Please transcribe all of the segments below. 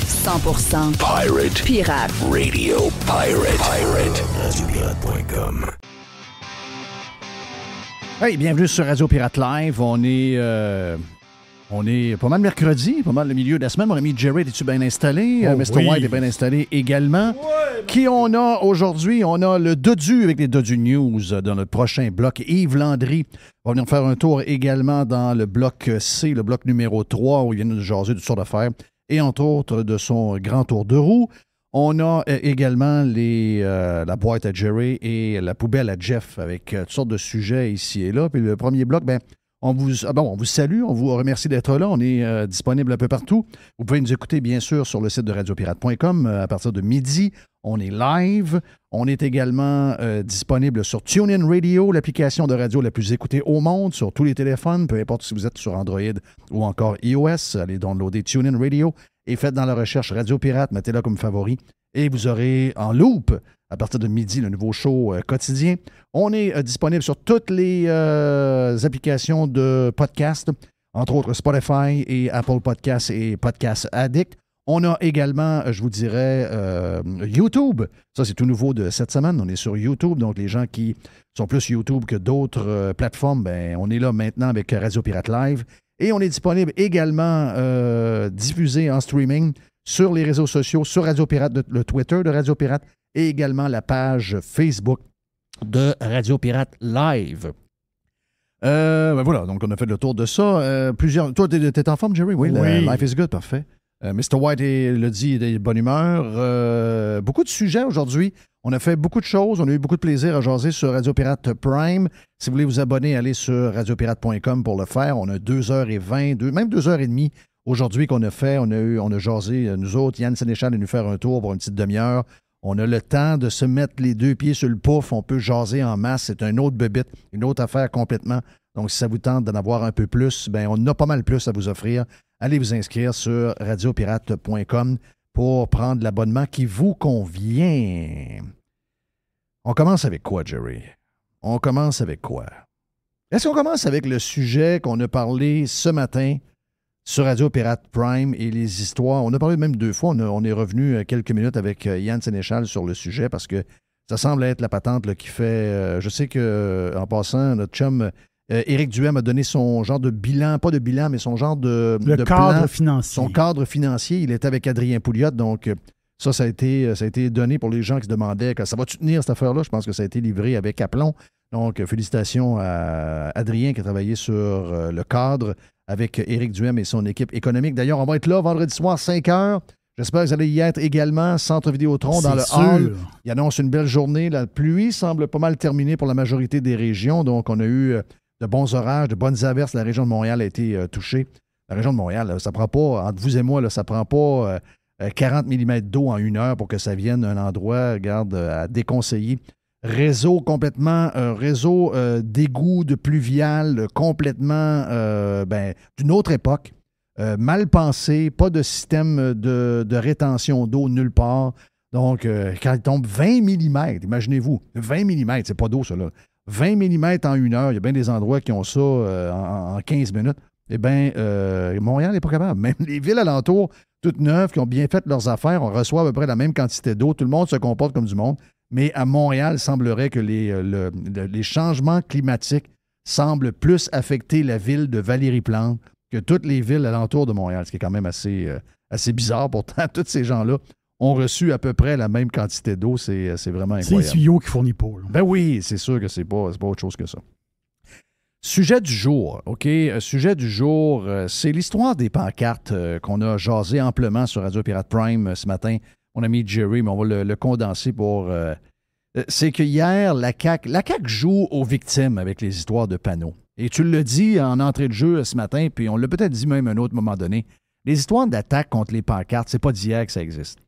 100% Pirate. Radio Pirate. RadioPirate.com. Hey, bienvenue sur Radio Pirate Live. On est pas mal mercredi, pas mal le milieu de la semaine. Mon ami Jerry, es-tu bien installé? Mr. White est bien installé également. Qui on a aujourd'hui? On a le Dodu avec les Dodu News dans notre prochain bloc. Yves Landry va venir faire un tour également dans le bloc C, le bloc numéro 3, où il vient nous jaser de toutes sortes d'affaires. Et entre autres, de son grand tour de roue. On a également la boîte à Jerry et la poubelle à Jeff avec toutes sortes de sujets ici et là. Puis le premier bloc, on vous salue, on vous remercie d'être là. On est disponible un peu partout. Vous pouvez nous écouter, bien sûr, sur le site de radiopirate.com à partir de midi. On est live. On est également disponible sur TuneIn Radio, l'application de radio la plus écoutée au monde, sur tous les téléphones, peu importe si vous êtes sur Android ou encore iOS. Allez downloader TuneIn Radio et faites dans la recherche Radio Pirate, mettez-la comme favori et vous aurez en loop à partir de midi le nouveau show quotidien. On est disponible sur toutes les applications de podcast, entre autres Spotify et Apple Podcasts et Podcast Addict. On a également, je vous dirais, YouTube. Ça, c'est tout nouveau de cette semaine. On est sur YouTube. Donc, les gens qui sont plus YouTube que d'autres plateformes, on est là maintenant avec Radio Pirate Live. Et on est disponible également diffusé en streaming sur les réseaux sociaux, sur Radio Pirate, le Twitter de Radio Pirate et également la page Facebook de Radio Pirate Live. Voilà, donc on a fait le tour de ça. Toi, t'es en forme, Jerry? Oui. Life is good, parfait. Mr. White le dit, il est de bonne humeur. Beaucoup de sujets aujourd'hui. On a fait beaucoup de choses. On a eu beaucoup de plaisir à jaser sur Radio Pirate Prime. Si vous voulez vous abonner, allez sur radiopirate.com pour le faire. On a 2h20, même 2h30 aujourd'hui qu'on a fait. On a jasé, nous autres. Yann Sénéchal est venu faire un tour pour une petite demi-heure. On a le temps de se mettre les deux pieds sur le pouf. On peut jaser en masse. C'est un autre bébite, une autre affaire complètement. Donc, si ça vous tente d'en avoir un peu plus, on a pas mal plus à vous offrir. Allez vous inscrire sur radiopirate.com pour prendre l'abonnement qui vous convient. On commence avec quoi, Jerry? On commence avec quoi? Est-ce qu'on commence avec le sujet qu'on a parlé ce matin sur Radio Pirate Prime et les histoires? On a parlé même 2 fois. On est revenu quelques minutes avec Yann Sénéchal sur le sujet parce que ça semble être la patente là, qui fait... je sais qu'en passant, notre chum... Éric Duhem a donné son genre de bilan, pas de bilan, mais son genre de cadre plan, financier. Son cadre financier. Il était avec Adrien Pouliot, donc ça a été donné pour les gens qui se demandaient que ça va-tu tenir cette affaire-là? Je pense que ça a été livré avec aplomb. Donc, félicitations à Adrien qui a travaillé sur le cadre avec Éric Duhem et son équipe économique. D'ailleurs, on va être là vendredi soir, 5h. J'espère que vous allez y être également, Centre Vidéotron, dans le hall. Il annonce une belle journée. La pluie semble pas mal terminée pour la majorité des régions, donc on a eu... de bons orages, de bonnes averses. La région de Montréal a été touchée. La région de Montréal, là, ça prend pas, entre vous et moi, là, ça prend pas 40 mm d'eau en 1 heure pour que ça vienne un endroit, regarde, à déconseiller. Réseau complètement, réseau d'égout, de pluvial, complètement d'une autre époque. Mal pensé, pas de système de rétention d'eau nulle part. Donc, quand il tombe 20 mm, imaginez-vous, 20 mm, c'est pas d'eau, ça, là. 20 mm en 1 heure, il y a bien des endroits qui ont ça en 15 minutes. Eh bien, Montréal n'est pas capable. Même les villes alentours, toutes neuves, qui ont bien fait leurs affaires, on reçoit à peu près la même quantité d'eau. Tout le monde se comporte comme du monde. Mais à Montréal, il semblerait que les changements climatiques semblent plus affecter la ville de Valérie-Plante que toutes les villes alentours de Montréal, ce qui est quand même assez bizarre. Pourtant, tous ces gens-là ont reçu à peu près la même quantité d'eau. C'est vraiment incroyable. C'est les tuyaux qui fournissent pas. Ben oui, c'est sûr que c'est pas autre chose que ça. Sujet du jour, OK? Sujet du jour, c'est l'histoire des pancartes qu'on a jasé amplement sur Radio Pirate Prime ce matin. Mon ami Jerry, mais on va le condenser pour... c'est que hier, la CAQ joue aux victimes avec les histoires de panneaux. Et tu l'as dit en entrée de jeu ce matin, puis on l'a peut-être dit même à un autre moment donné, les histoires d'attaque contre les pancartes, c'est pas d'hier que ça existe.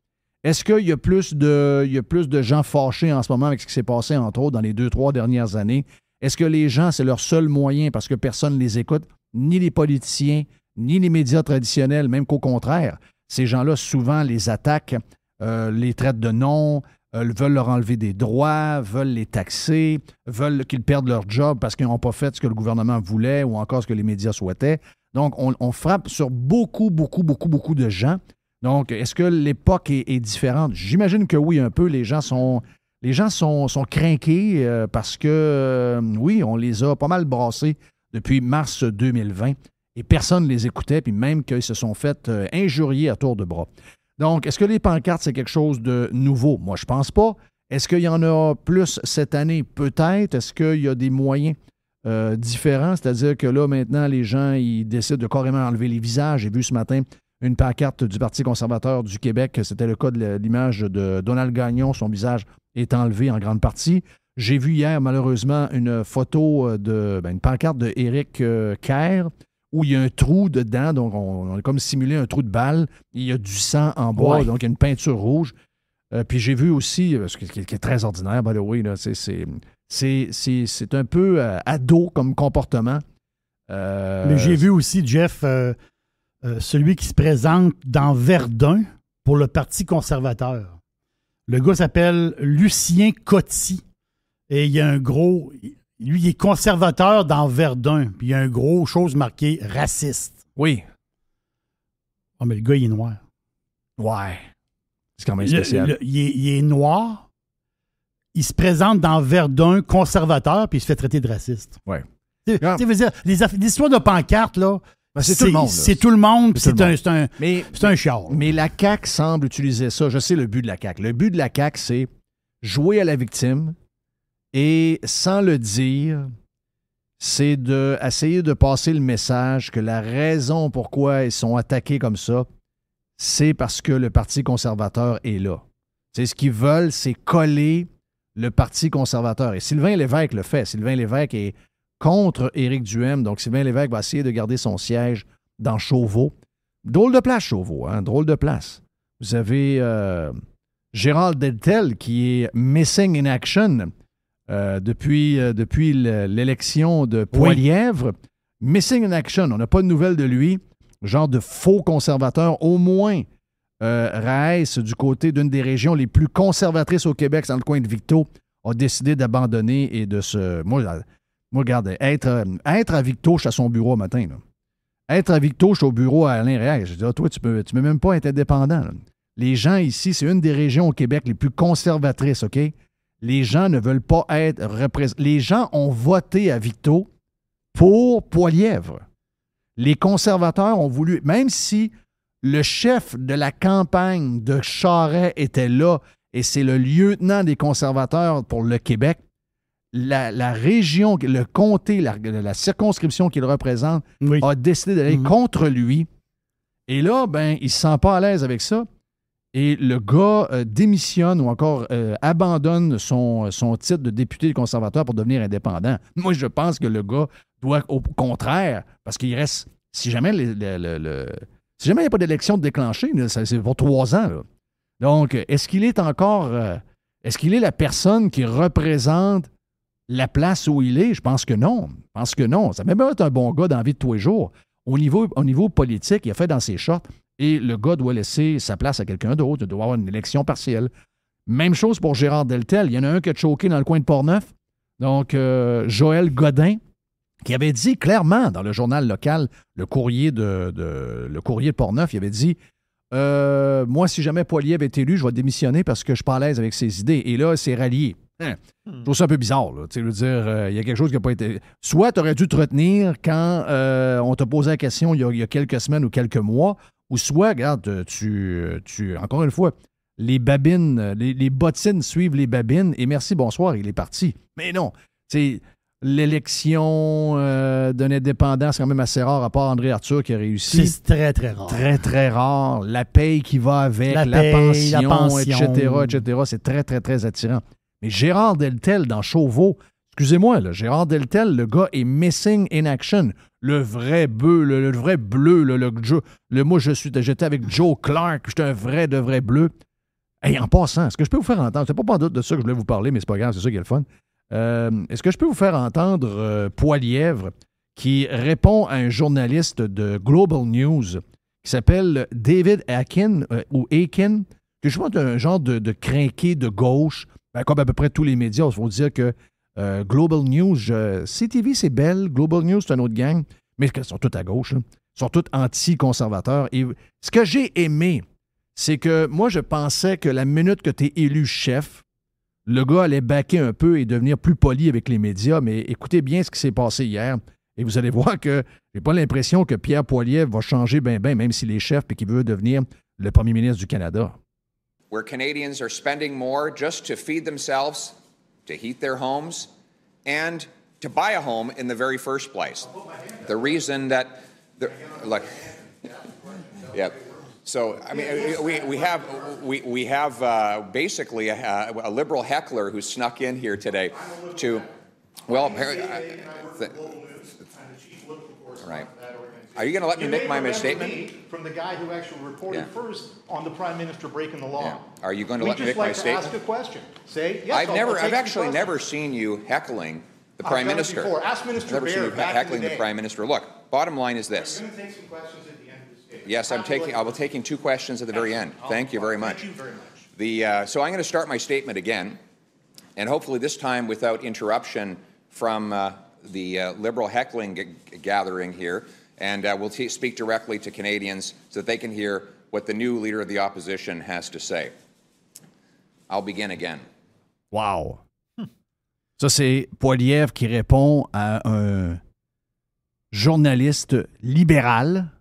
Est-ce qu'il y a plus de gens fâchés en ce moment avec ce qui s'est passé, entre autres, dans les 2-3 dernières années? Est-ce que les gens, c'est leur seul moyen parce que personne ne les écoute, ni les politiciens, ni les médias traditionnels, même qu'au contraire, ces gens-là, souvent, les attaquent, les traitent de noms, veulent leur enlever des droits, veulent les taxer, veulent qu'ils perdent leur job parce qu'ils n'ont pas fait ce que le gouvernement voulait ou encore ce que les médias souhaitaient. Donc, on frappe sur beaucoup de gens. Donc, est-ce que l'époque est différente? J'imagine que oui, un peu. Les gens sont crinqués parce que, oui, on les a pas mal brassés depuis mars 2020 et personne ne les écoutait, puis même qu'ils se sont fait injurier à tour de bras. Donc, est-ce que les pancartes, c'est quelque chose de nouveau? Moi, je pense pas. Est-ce qu'il y en a plus cette année? Peut-être. Est-ce qu'il y a des moyens différents? C'est-à-dire que là, maintenant, les gens, ils décident de carrément enlever les visages. J'ai vu ce matin une pancarte du Parti conservateur du Québec. C'était le cas de l'image de Donald Gagnon. Son visage est enlevé en grande partie. J'ai vu hier, malheureusement, une photo une pancarte de Éric Kerr où il y a un trou dedans. Donc, on a comme simulé un trou de balle. Il y a du sang en bas. Ouais. Donc, il y a une peinture rouge. Puis j'ai vu aussi, ce qui est très ordinaire, by the way, là, c'est un peu ado comme comportement. Mais j'ai vu aussi, Jeff, celui qui se présente dans Verdun pour le Parti conservateur. Le gars s'appelle Lucien Coty. Et il y a un gros... Lui, il est conservateur dans Verdun. Puis il y a un gros chose marqué raciste. Oui. Oh, mais le gars, il est noir. Ouais. C'est quand même spécial. Il est noir. Il se présente dans Verdun conservateur, puis il se fait traiter de raciste. Oui. Tu veux dire, les histoires de pancartes, là, ben, c'est tout le monde. C'est tout le monde, puis c'est un char. Mais la CAQ semble utiliser ça. Je sais le but de la CAQ. Le but de la CAQ, c'est jouer à la victime et, sans le dire, c'est d'essayer de passer le message que la raison pourquoi ils sont attaqués comme ça, c'est parce que le Parti conservateur est là. C'est ce qu'ils veulent, c'est coller le Parti conservateur. Et Sylvain Lévesque le fait. Sylvain Lévesque est contre Éric Duhaime. Donc, Sylvain Lévesque va essayer de garder son siège dans Chauveau. Drôle de place, Chauveau, hein? Drôle de place. Vous avez Gérald Deltel qui est missing in action depuis l'élection de Poilièvre. Oui. Missing in action. On n'a pas de nouvelles de lui. Genre de faux conservateur, au moins Raes, du côté d'une des régions les plus conservatrices au Québec, dans le coin de Victo, a décidé d'abandonner et de se... Moi regarde, être à Victo, je suis à son bureau au matin. Là. Être à Victo, je suis au bureau à Alain Raes. Je dis, toi, tu peux même pas être indépendant. Là. Les gens ici, c'est une des régions au Québec les plus conservatrices, OK? Les gens ne veulent pas être représentés. Les gens ont voté à Victo pour Poilièvre. Les conservateurs ont voulu, même si le chef de la campagne de Charest était là et c'est le lieutenant des conservateurs pour le Québec, la région, le comté, la circonscription qu'il représente a décidé d'aller contre lui. Et là, il ne se sent pas à l'aise avec ça. Et le gars démissionne ou encore abandonne son titre de député des conservateurs pour devenir indépendant. Moi, je pense que le gars doit, au contraire, parce qu'il reste, si jamais il n'y a pas d'élection déclenchée, c'est pour 3 ans. Là. Donc, est-ce qu'il est encore, est-ce qu'il est la personne qui représente la place où il est? Je pense que non. Ça m'a même être un bon gars dans la vie de tous les jours. Au niveau politique, il a fait dans ses shorts et le gars doit laisser sa place à quelqu'un d'autre. Il doit avoir une élection partielle. Même chose pour Gérard Deltel. Il y en a un qui a choqué dans le coin de Portneuf. Donc, Joël Godin, qui avait dit clairement dans le journal local, le courrier de Portneuf, il avait dit moi, si jamais Poilièvre est élu, je vais démissionner parce que je suis pas à l'aise avec ses idées. Et là, c'est rallié. Je trouve ça un peu bizarre. Là. Tu sais, dire, il y a quelque chose qui n'a pas été... Soit tu aurais dû te retenir quand on t'a posé la question il y a quelques semaines ou quelques mois, ou soit, regarde, tu encore une fois, les babines, les bottines suivent les babines, et merci, bonsoir, il est parti. Mais non, c'est l'élection d'un indépendant, c'est quand même assez rare, à part André Arthur qui a réussi. C'est très, très rare. Très, très rare. La paye qui va avec, la pension, etc. C'est très, très, très attirant. Mais Gérard Deltel dans Chauveau, excusez-moi, là, Gérard Deltel, le gars est missing in action. Le vrai bleu, moi, j'étais avec Joe Clark, j'étais un vrai de vrai bleu. Hey, en passant, est-ce que je peux vous faire entendre, c'est pas de ça que je voulais vous parler, mais c'est pas grave, c'est ça qui est le fun. Est-ce que je peux vous faire entendre Poilièvre qui répond à un journaliste de Global News qui s'appelle David Akin, que je pense un genre de crinqué de gauche, comme à peu près tous les médias. Il faut dire que Global News, CTV, c'est Bell, Global News, c'est une autre gang, mais ils sont tous à gauche. Ils sont tous anti-conservateurs. Et ce que j'ai aimé, c'est que moi, je pensais que la minute que tu es élu chef, le gars allait backer un peu et devenir plus poli avec les médias, mais écoutez bien ce qui s'est passé hier. Et vous allez voir que j'ai pas l'impression que Pierre Poilievre va changer ben, même s'il est chef et qu'il veut devenir le premier ministre du Canada. Where Canadians are spending more just to feed themselves, to heat their homes, and to buy a home in the very first place. The reason that, look, yeah. So, I mean, we have basically a liberal heckler who snuck in here today to, well, apparently, right. Are you going to let me make my statement? From the guy who actually reported first on the Prime Minister breaking the law. Yeah. Are you going to let me make my statement? Ask a question. Say yes. I've actually never seen you heckling the Prime Minister. Ask Minister I've never seen you heckling the Prime Minister. Look, bottom line is this. I'm going to take some questions at the end of this statement. Yes, I will take 2 questions at the very end. Thank you very much. Thank you very much. So I'm going to start my statement again, and hopefully this time without interruption from the Liberal heckling gathering here, and we'll speak directly to Canadians so that they can hear what the new Leader of the Opposition has to say. I'll begin again. Wow! Ça, c'est Poilievre qui répond à un journaliste libéral,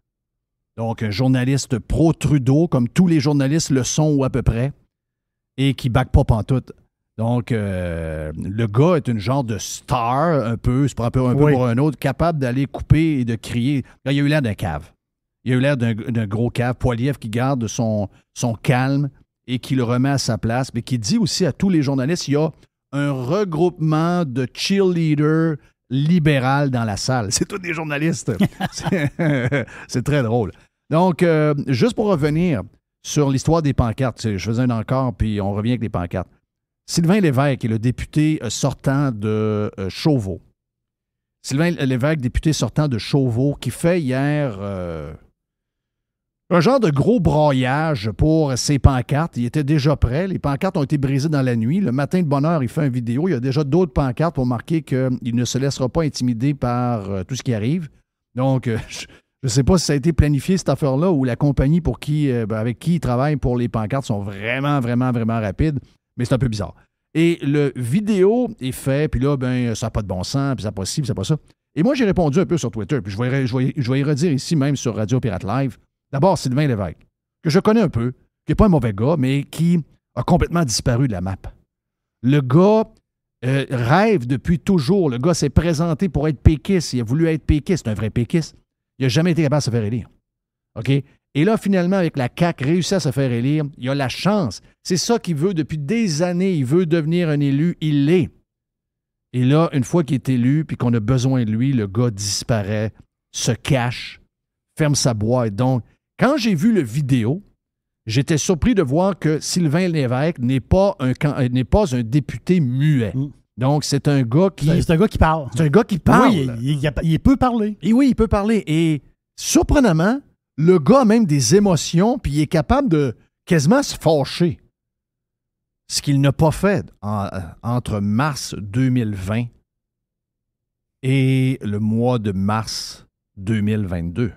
donc un journaliste pro-Trudeau, comme tous les journalistes le sont ou à peu près, et qui ne back pas pantoute. Donc, le gars est une genre de star, un peu, se prend un peu pour un autre, capable d'aller couper et de crier. Là, il a eu l'air d'un cave. Il a eu l'air d'un gros cave. Poilievre qui garde son calme et qui le remet à sa place, mais qui dit aussi à tous les journalistes, il y a un regroupement de cheerleaders libéral dans la salle. C'est tous des journalistes. C'est très drôle. Donc, juste pour revenir sur l'histoire des pancartes, je faisais un encore, puis on revient avec les pancartes. Sylvain Lévesque est le député sortant de Chauveau. Sylvain Lévesque, député sortant de Chauveau, qui fait hier un genre de gros broyage pour ses pancartes. Il était déjà prêt. Les pancartes ont été brisées dans la nuit. Le matin de bonne heure, il fait une vidéo. Il y a déjà d'autres pancartes pour marquer qu'il ne se laissera pas intimider par tout ce qui arrive. Donc, je ne sais pas si ça a été planifié, cette affaire-là, ou la compagnie avec qui il travaille pour les pancartes sont vraiment, vraiment, vraiment rapides. Mais c'est un peu bizarre. Et le vidéo est fait, puis là, ça n'a pas de bon sens, puis ça n'a pas ci, puis ça n'a pas ça. Et moi, j'ai répondu un peu sur Twitter, puis je vais y redire ici, même sur Radio Pirate Live. D'abord, Sylvain Lévesque, que je connais un peu, qui n'est pas un mauvais gars, mais qui a complètement disparu de la map. Le gars rêve depuis toujours. Le gars s'est présenté pour être péquiste. Il a voulu être péquiste. C'est un vrai péquiste. Il n'a jamais été capable de se faire élire. OK? Et là, finalement, avec la CAQ, réussit à se faire élire. Il a la chance. C'est ça qu'il veut depuis des années. Il veut devenir un élu. Il l'est. Et là, une fois qu'il est élu puis qu'on a besoin de lui, le gars disparaît, se cache, ferme sa boîte. Donc, quand j'ai vu le vidéo, j'étais surpris de voir que Sylvain Lévesque n'est pas un député muet. Donc, c'est un gars qui... C'est un gars qui parle. C'est un gars qui parle. Oui, il peut parler. Et oui, il peut parler. Et surprenamment, le gars a même des émotions, puis il est capable de quasiment se fâcher. Ce qu'il n'a pas fait entre mars 2020 et le mois de mars 2022.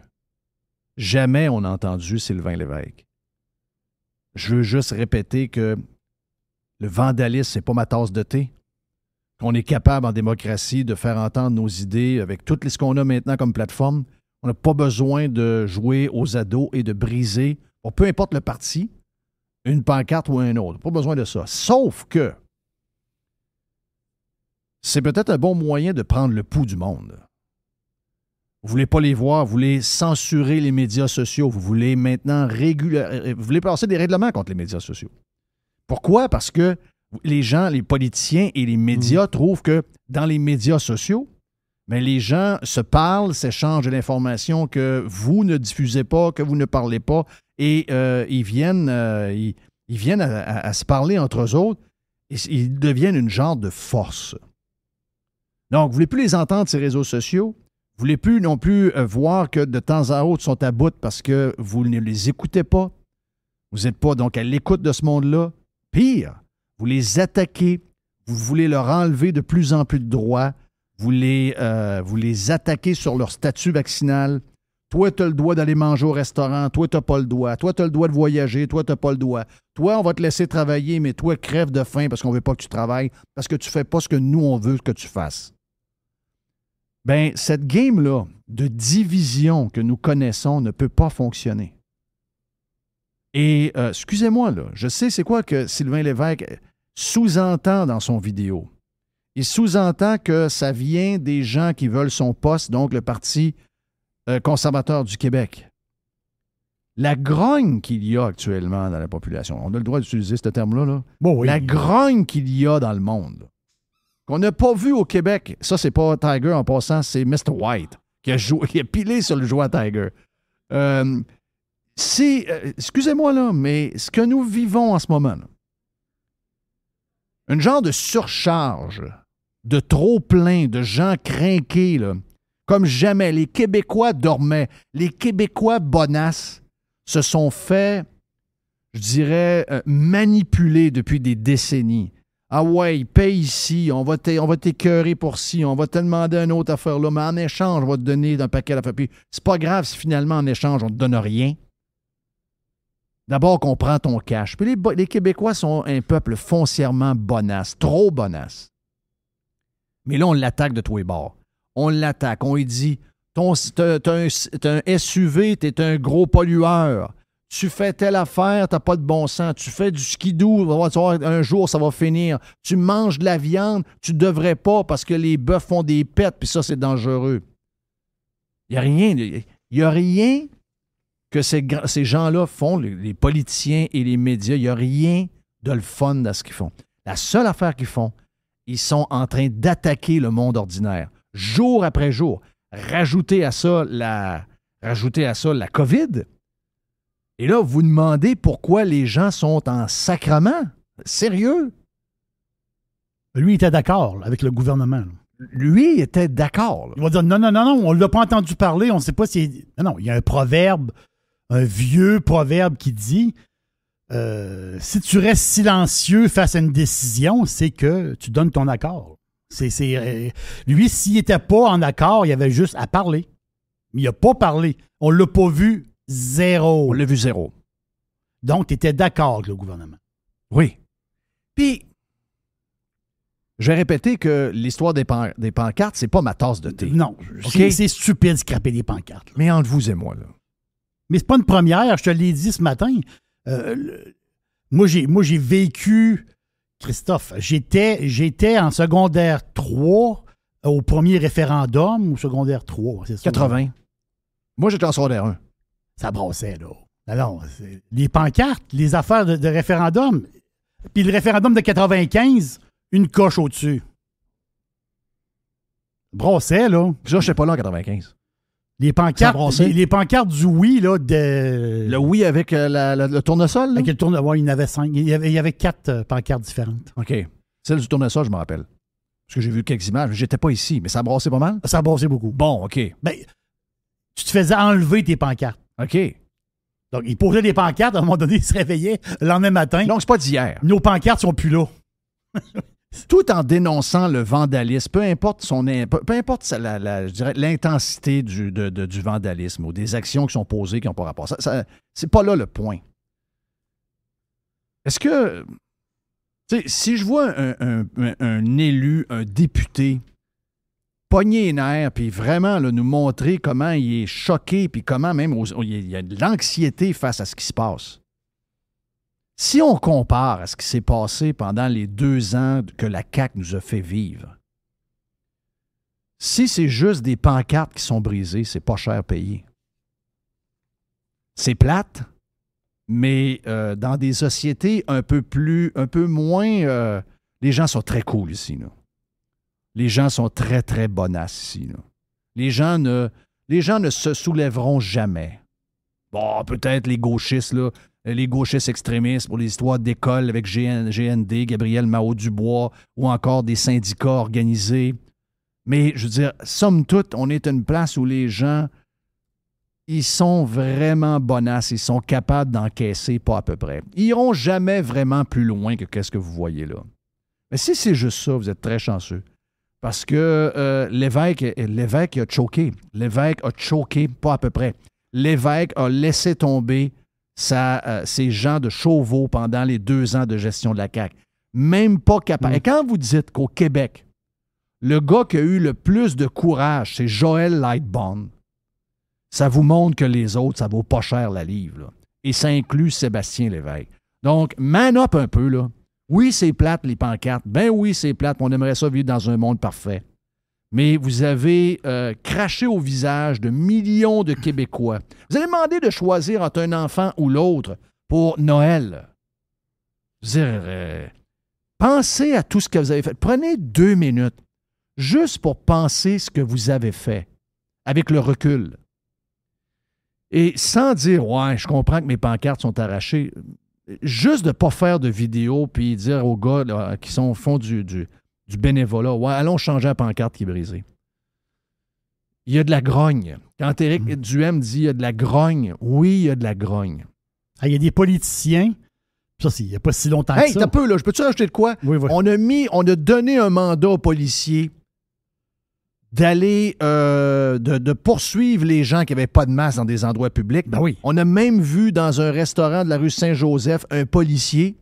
Jamais on a entendu Sylvain Lévesque. Je veux juste répéter que le vandalisme, c'est pas ma tasse de thé. Qu'on est capable en démocratie de faire entendre nos idées avec tout ce qu'on a maintenant comme plateforme. On n'a pas besoin de jouer aux ados et de briser, peu importe le parti, une pancarte ou un autre. Pas besoin de ça. Sauf que c'est peut-être un bon moyen de prendre le pouls du monde. Vous ne voulez pas les voir, vous voulez censurer les médias sociaux, vous voulez maintenant vous voulez passer des règlements contre les médias sociaux. Pourquoi? Parce que les gens, les politiciens et les médias trouvent que dans les médias sociaux, les gens se parlent, s'échangent de l'information que vous ne diffusez pas, que vous ne parlez pas, et ils viennent à se parler entre eux autres, et ils deviennent une genre de force. Donc, vous ne voulez plus les entendre, ces réseaux sociaux. Vous ne voulez plus non plus voir que de temps à autre, ils sont à bout parce que vous ne les écoutez pas. Vous n'êtes pas donc à l'écoute de ce monde-là. Pire, vous les attaquez, vous voulez leur enlever de plus en plus de droits, vous les attaquez sur leur statut vaccinal. Toi, tu as le droit d'aller manger au restaurant. Toi, tu n'as pas le droit. Toi, tu as le droit de voyager. Toi, tu n'as pas le droit. Toi, on va te laisser travailler, mais toi, crève de faim parce qu'on ne veut pas que tu travailles, parce que tu ne fais pas ce que nous, on veut que tu fasses. Bien, cette game-là de division que nous connaissons ne peut pas fonctionner. Et, excusez-moi, là, je sais c'est quoi que Sylvain Lévesque sous-entend dans son vidéo. Il sous-entend que ça vient des gens qui veulent son poste, donc le Parti conservateur du Québec. La grogne qu'il y a actuellement dans la population, on a le droit d'utiliser ce terme-là, là. Bon, oui. La grogne qu'il y a dans le monde, qu'on n'a pas vu au Québec, ça, c'est pas Tiger en passant, c'est Mr. White qui a pilé sur le joueur Tiger. Excusez-moi, là, mais ce que nous vivons en ce moment, là, une genre de surcharge, de trop-plein, de gens crinqués, là, comme jamais. Les Québécois dormaient. Les Québécois bonasses se sont fait, je dirais, manipuler depuis des décennies. Ah ouais, paye ici, on va t'écœurer pour ci, on va te demander une autre affaire là, mais en échange, on va te donner un paquet d'affaires. Puis c'est pas grave si finalement, en échange, on ne te donne rien. D'abord qu'on prend ton cash. Puis les Québécois sont un peuple foncièrement bonasse, trop bonasse. Mais là, on l'attaque de tous les bords. On l'attaque. On lui dit, t'as un SUV, t'es un gros pollueur. Tu fais telle affaire, t'as pas de bon sens. Tu fais du skidoo, un jour, ça va finir. Tu manges de la viande, tu devrais pas parce que les bœufs font des pets, puis ça, c'est dangereux. Il n'y a rien que ces gens-là font, les politiciens et les médias. Il n'y a rien de le fun dans ce qu'ils font. La seule affaire qu'ils font, ils sont en train d'attaquer le monde ordinaire, jour après jour. Rajouter à ça la COVID. Et là, vous demandez pourquoi les gens sont en sacrement. Sérieux? Lui, il était d'accord là, avec le gouvernement. Là. Lui, il était d'accord. Là. Il va dire non, on ne l'a pas entendu parler, on ne sait pas si... Non, il y a un proverbe, un vieux proverbe qui dit si tu restes silencieux face à une décision, c'est que tu donnes ton accord. Lui, s'il n'était pas en accord, il avait juste à parler. Mais il n'a pas parlé. On ne l'a pas vu zéro. On l'a vu zéro. Donc, tu étais d'accord avec le gouvernement. Oui. Puis, je vais répéter que l'histoire des pancartes, c'est pas ma tasse de thé. Non. Okay? C'est stupide de scraper des pancartes. Là. Mais entre vous et moi, là. Mais c'est pas une première, je te l'ai dit ce matin. Moi, j'ai vécu... Christophe, j'étais en secondaire 3 au premier référendum, ou secondaire 3, c'est ça? 80. Moi, j'étais en secondaire 1. Ça brassait, là. Alors, les pancartes, les affaires de référendum, puis le référendum de 95, une coche au-dessus. Brassait, là. Puis ça, je sais pas là en 95. Les pancartes du oui, là, de... Le oui avec le tournesol, là? Avec le tournesol, oui, il y en avait 5. Il y avait 4 pancartes différentes. OK. Celle du tournesol, je me rappelle. Parce que j'ai vu quelques images. J'étais pas ici, mais ça brassait pas mal? Ça brassait beaucoup. Bon, OK. Ben, tu te faisais enlever tes pancartes. OK. Donc, ils posaient des pancartes, à un moment donné, ils se réveillaient le lendemain matin. Donc, c'est pas d'hier. Nos pancartes sont plus là. Tout en dénonçant le vandalisme, peu importe je dirais, l'intensité du vandalisme ou des actions qui sont posées qui n'ont pas rapport. C'est pas là le point. Est-ce que, si je vois un élu, un député, pogner les nerfs, puis vraiment là, nous montrer comment il est choqué, puis comment même il y a de l'anxiété face à ce qui se passe. Si on compare à ce qui s'est passé pendant les 2 ans que la CAQ nous a fait vivre, si c'est juste des pancartes qui sont brisées, c'est pas cher payé. C'est plate, mais dans des sociétés un peu moins... les gens sont très cool ici, là. Les gens sont très, très bonasses ici, là. Les gens ne se soulèveront jamais. Bon, peut-être les gauchistes, là, les gauchistes extrémistes pour les histoires d'école avec GND, Gabriel Mao-Dubois ou encore des syndicats organisés. Mais, je veux dire, somme toute, on est une place où les gens, ils sont vraiment bonasses, ils sont capables d'encaisser pas à peu près. Ils n'iront jamais vraiment plus loin que qu'est-ce que vous voyez là. Mais si c'est juste ça, vous êtes très chanceux. Parce que l'évêque a choqué. L'évêque a choqué, pas à peu près. L'évêque a laissé tomber ses gens de Chauveau pendant les 2 ans de gestion de la CAQ. Même pas capable. Et quand vous dites qu'au Québec, le gars qui a eu le plus de courage, c'est Joël Lightbone, ça vous montre que les autres, ça vaut pas cher la livre. Là. Et ça inclut Sébastien Lévesque. Donc, man up un peu, là. Oui, c'est plate, les pancartes. Ben oui, c'est plate. On aimerait ça vivre dans un monde parfait. Mais vous avez craché au visage de millions de Québécois. Vous avez demandé de choisir entre un enfant ou l'autre pour Noël. Je veux dire, pensez à tout ce que vous avez fait. Prenez 2 minutes juste pour penser ce que vous avez fait avec le recul. Et sans dire, ouais, je comprends que mes pancartes sont arrachées. Juste de ne pas faire de vidéo puis dire aux gars là, qui font du bénévolat, ouais, allons changer la pancarte qui est brisée. Il y a de la grogne. Quand Éric Duhem dit il y a de la grogne, oui, il y a de la grogne. Ah, il y a des politiciens, ça, il n'y a pas si longtemps que ça. Hey, t'as peu, là, je peux-tu rajouter de quoi? Oui. On a donné un mandat aux policiers d'aller de poursuivre les gens qui n'avaient pas de masque dans des endroits publics. Ben oui. On a même vu dans un restaurant de la rue Saint-Joseph un policier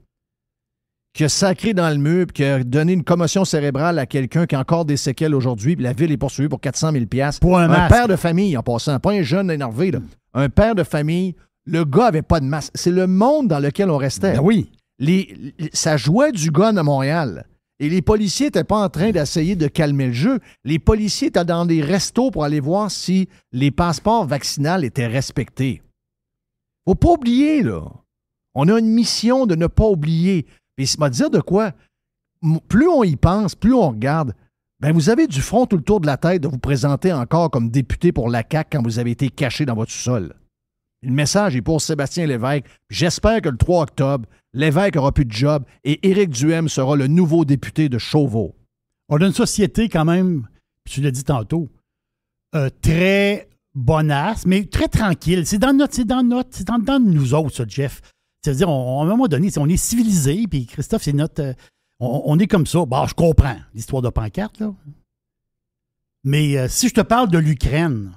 qui a sacré dans le mur et qui a donné une commotion cérébrale à quelqu'un qui a encore des séquelles aujourd'hui. Puis la ville est poursuivie pour 400 000 $. Pour un masque. Père de famille, en passant. Pas un jeune énervé, là. Un père de famille. Le gars n'avait pas de masque. C'est le monde dans lequel on restait. Ben oui. Ça jouait du gun à Montréal. Et les policiers n'étaient pas en train d'essayer de calmer le jeu. Les policiers étaient dans des restos pour aller voir si les passeports vaccinaux étaient respectés. Faut pas oublier, là. On a une mission de ne pas oublier. Et c'est m'a dire de quoi? Plus on y pense, plus on regarde, ben vous avez du front tout le tour de la tête de vous présenter encore comme député pour la CAQ quand vous avez été caché dans votre sous-sol. Le message est pour Sébastien Lévesque. J'espère que le 3 octobre, Lévesque aura plus de job et Éric Duhem sera le nouveau député de Chauveau. On a une société quand même, tu l'as dit tantôt, très bonasse, mais très tranquille. C'est dans nous autres, ça, Jeff. C'est-à-dire, à un moment donné, on est civilisé, puis Christophe, c'est notre... on est comme ça. Bon, je comprends l'histoire de pancarte, là. Mais si je te parle de l'Ukraine,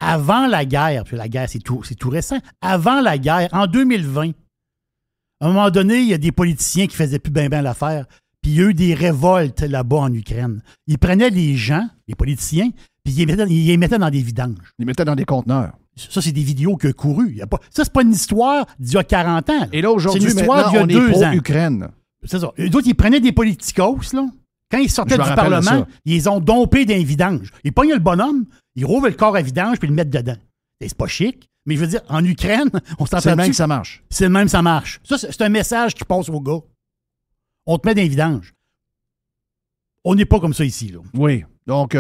avant la guerre, puis la guerre, c'est tout récent, avant la guerre, en 2020, à un moment donné, il y a des politiciens qui faisaient plus bien l'affaire, puis il y a eu des révoltes là-bas en Ukraine. Ils prenaient les gens, les politiciens, puis ils les mettaient dans des vidanges. Ils les mettaient dans des conteneurs. Ça, c'est des vidéos qui ont couru. Ça, c'est pas une histoire d'il y a 40 ans. Là. Et là, aujourd'hui, c'est une histoire d'il y a on 2 est ans. Ukraine. C'est ça. D'autres, ils prenaient des politicos, là. Quand ils sortaient du Parlement, ils les ont dompés d'un vidange. Ils pognaient le bonhomme, ils rouvrent le corps à vidange puis ils le mettent dedans. Et c'est pas chic, mais je veux dire, en Ukraine, on s'entend. C'est le même que ça marche. C'est le même que ça marche. Ça, c'est un message qui passe aux gars. On te met d'un vidange. On n'est pas comme ça ici, là. Oui. Donc,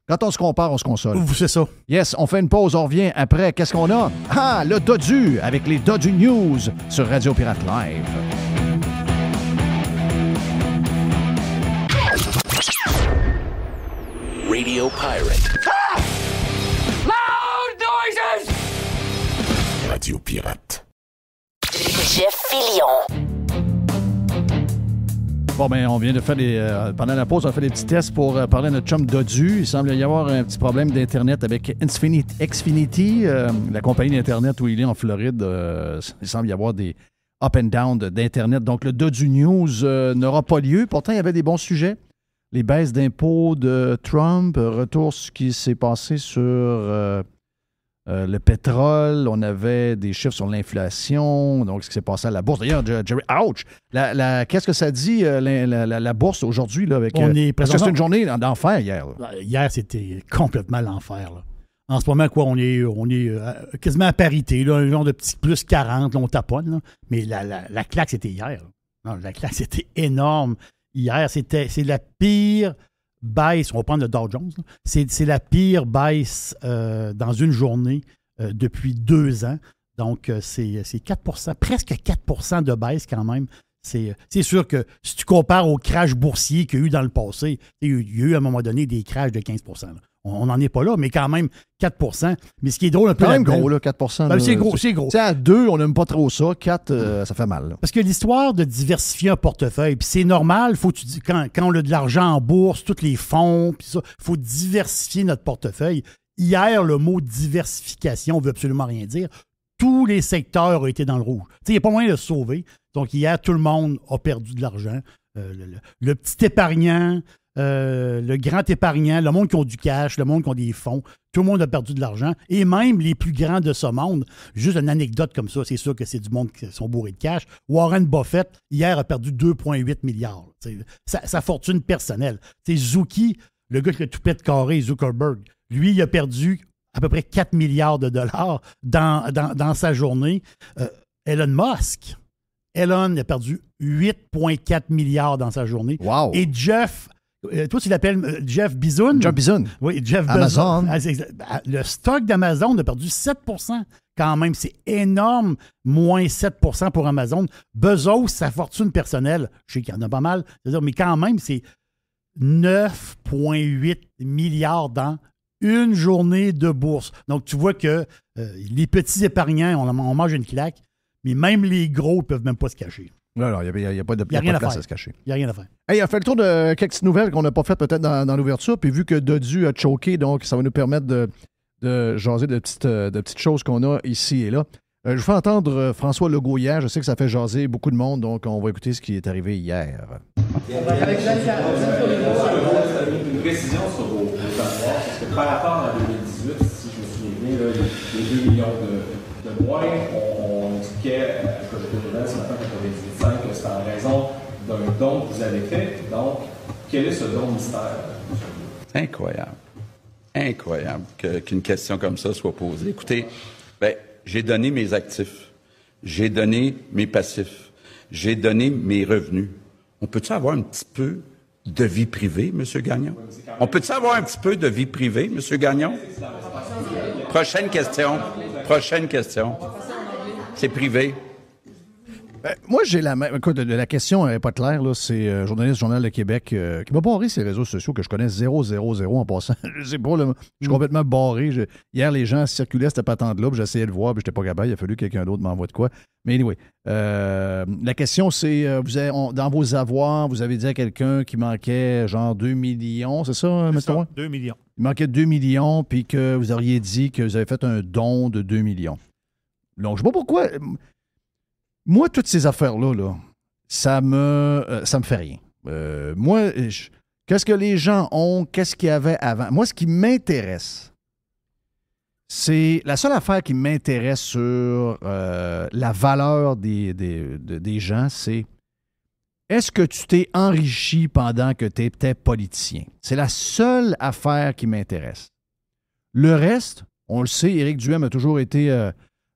quand on se compare, on se console. C'est ça. Yes, on fait une pause, on revient après. Qu'est-ce qu'on a? Ah, le Dodu, avec les Dodu News sur Radio Pirate Live. Radio Pirate. Ah! Loud noises! Radio Pirate. Jeff Fillion. Bon, ben, on vient de faire pendant la pause, on a fait des petits tests pour parler à notre chum Dodu. Il semble y avoir un petit problème d'Internet avec Xfinity, la compagnie d'Internet où il est en Floride. Il semble y avoir des up and down d'Internet. Donc, le Dodu News n'aura pas lieu. Pourtant, il y avait des bons sujets. Les baisses d'impôts de Trump, retour sur ce qui s'est passé sur le pétrole. On avait des chiffres sur l'inflation, donc ce qui s'est passé à la bourse. D'ailleurs, Jerry, ouch! Qu'est-ce que ça dit, la bourse aujourd'hui? Là, avec, parce que c'est une journée d'enfer hier. Là. Hier, c'était complètement l'enfer. Là. En ce moment, quoi, on est quasiment à parité, là, un genre de petit plus 40, là, on taponne. Là. Mais la claque, c'était hier. Non, la claque, c'était énorme. Hier, c'est la pire baisse, on va prendre le Dow Jones, là. C'est la pire baisse dans une journée depuis 2 ans. Donc, c'est 4 presque 4 de baisse quand même. C'est sûr que si tu compares au crash boursier qu'il y a eu dans le passé, il y a eu à un moment donné des crashs de 15 là. On n'en est pas là, mais quand même 4 %. Mais ce qui est drôle un peu quand même là-dedans- gros, là, 4 Ben, c'est gros, c'est gros. Tu sais, à 2, on n'aime pas trop ça. 4, ça fait mal. Là. Parce que l'histoire de diversifier un portefeuille, puis c'est normal, faut que tu dis, quand on a de l'argent en bourse, tous les fonds, puis ça, il faut diversifier notre portefeuille. Hier, le mot diversification ne veut absolument rien dire. Tous les secteurs ont été dans le rouge. Tu sais, il n'y a pas moyen de se sauver. Donc, hier, tout le monde a perdu de l'argent. Le petit épargnant, le grand épargnant, le monde qui a du cash, le monde qui a des fonds, tout le monde a perdu de l'argent. Et même les plus grands de ce monde, juste une anecdote comme ça, c'est sûr que c'est du monde qui sont bourrés de cash. Warren Buffett, hier, a perdu 2,8 milliards. Sa fortune personnelle. C'est Zuki, le gars qui a tout pète carré, Zuckerberg, lui, il a perdu à peu près 4 milliards de dollars dans sa journée. Elon Musk, Elon a perdu 8,4 milliards dans sa journée. Wow. Et Jeff, toi, tu l'appelles Jeff Bezos? Jeff Bezos. Oui, Jeff Amazon. Bezos. Le stock d'Amazon a perdu 7 % quand même. C'est énorme, moins 7 % pour Amazon. Bezos, sa fortune personnelle, je sais qu'il y en a pas mal, c'est-à-dire, mais quand même, c'est 9,8 milliards dans une journée de bourse. Donc, tu vois que les petits épargnants, on mange une claque, mais même les gros ne peuvent même pas se cacher. Non, il n'y a pas de Il y a rien à place faire. à se cacher. Il n'y a rien à faire. Hey, on a fait le tour de quelques petites nouvelles qu'on n'a pas faites peut-être dans l'ouverture. Puis vu que Dodu a choqué, donc ça va nous permettre de jaser de petites choses qu'on a ici et là. Je vous fais entendre François Legault hier. Je sais que ça fait jaser beaucoup de monde, donc on va écouter ce qui est arrivé hier. Une précision sur vos avoirs, parce que par rapport à 2018, si je me souviens bien, les 2 millions de moins, on expliquait à Projet de Nouvelle ce matin quand on avait 18,5 que c'était en raison d'un don que vous avez fait. Donc, quel est ce don mystère? Incroyable. Incroyable qu'une question comme ça soit posée. Écoutez, j'ai donné mes actifs, j'ai donné mes passifs, j'ai donné mes revenus. On peut-tu avoir un petit peu de vie privée, M. Gagnon? On peut-tu avoir un petit peu de vie privée, M. Gagnon? Prochaine question. Prochaine question. C'est privé. Moi, j'ai la même. Écoute, la question n'est pas claire. Là. C'est journaliste du Journal de Québec qui m'a barré ses réseaux sociaux que je connais 000 en passant. Je sais pas, là, je suis complètement barré. Hier, les gens circulaient cette patente-là, puis j'essayais de voir, puis j'étais pas capable. Il a fallu que quelqu'un d'autre m'envoie de quoi. Mais anyway, la question, c'est dans vos avoirs, vous avez dit à quelqu'un qu'il manquait genre 2 millions, c'est ça, M. Roy? 2 millions. Il manquait 2 millions, puis que vous auriez dit que vous avez fait un don de 2 millions. Donc, je sais pas pourquoi. Moi, toutes ces affaires-là, ça me fait rien. Moi, qu'est-ce que les gens ont? Qu'est-ce qu'il y avait avant? Moi, ce qui m'intéresse, c'est la seule affaire qui m'intéresse sur la valeur des gens, c'est est-ce que tu t'es enrichi pendant que tu étais politicien? C'est la seule affaire qui m'intéresse. Le reste, on le sait, Éric Duhem a toujours été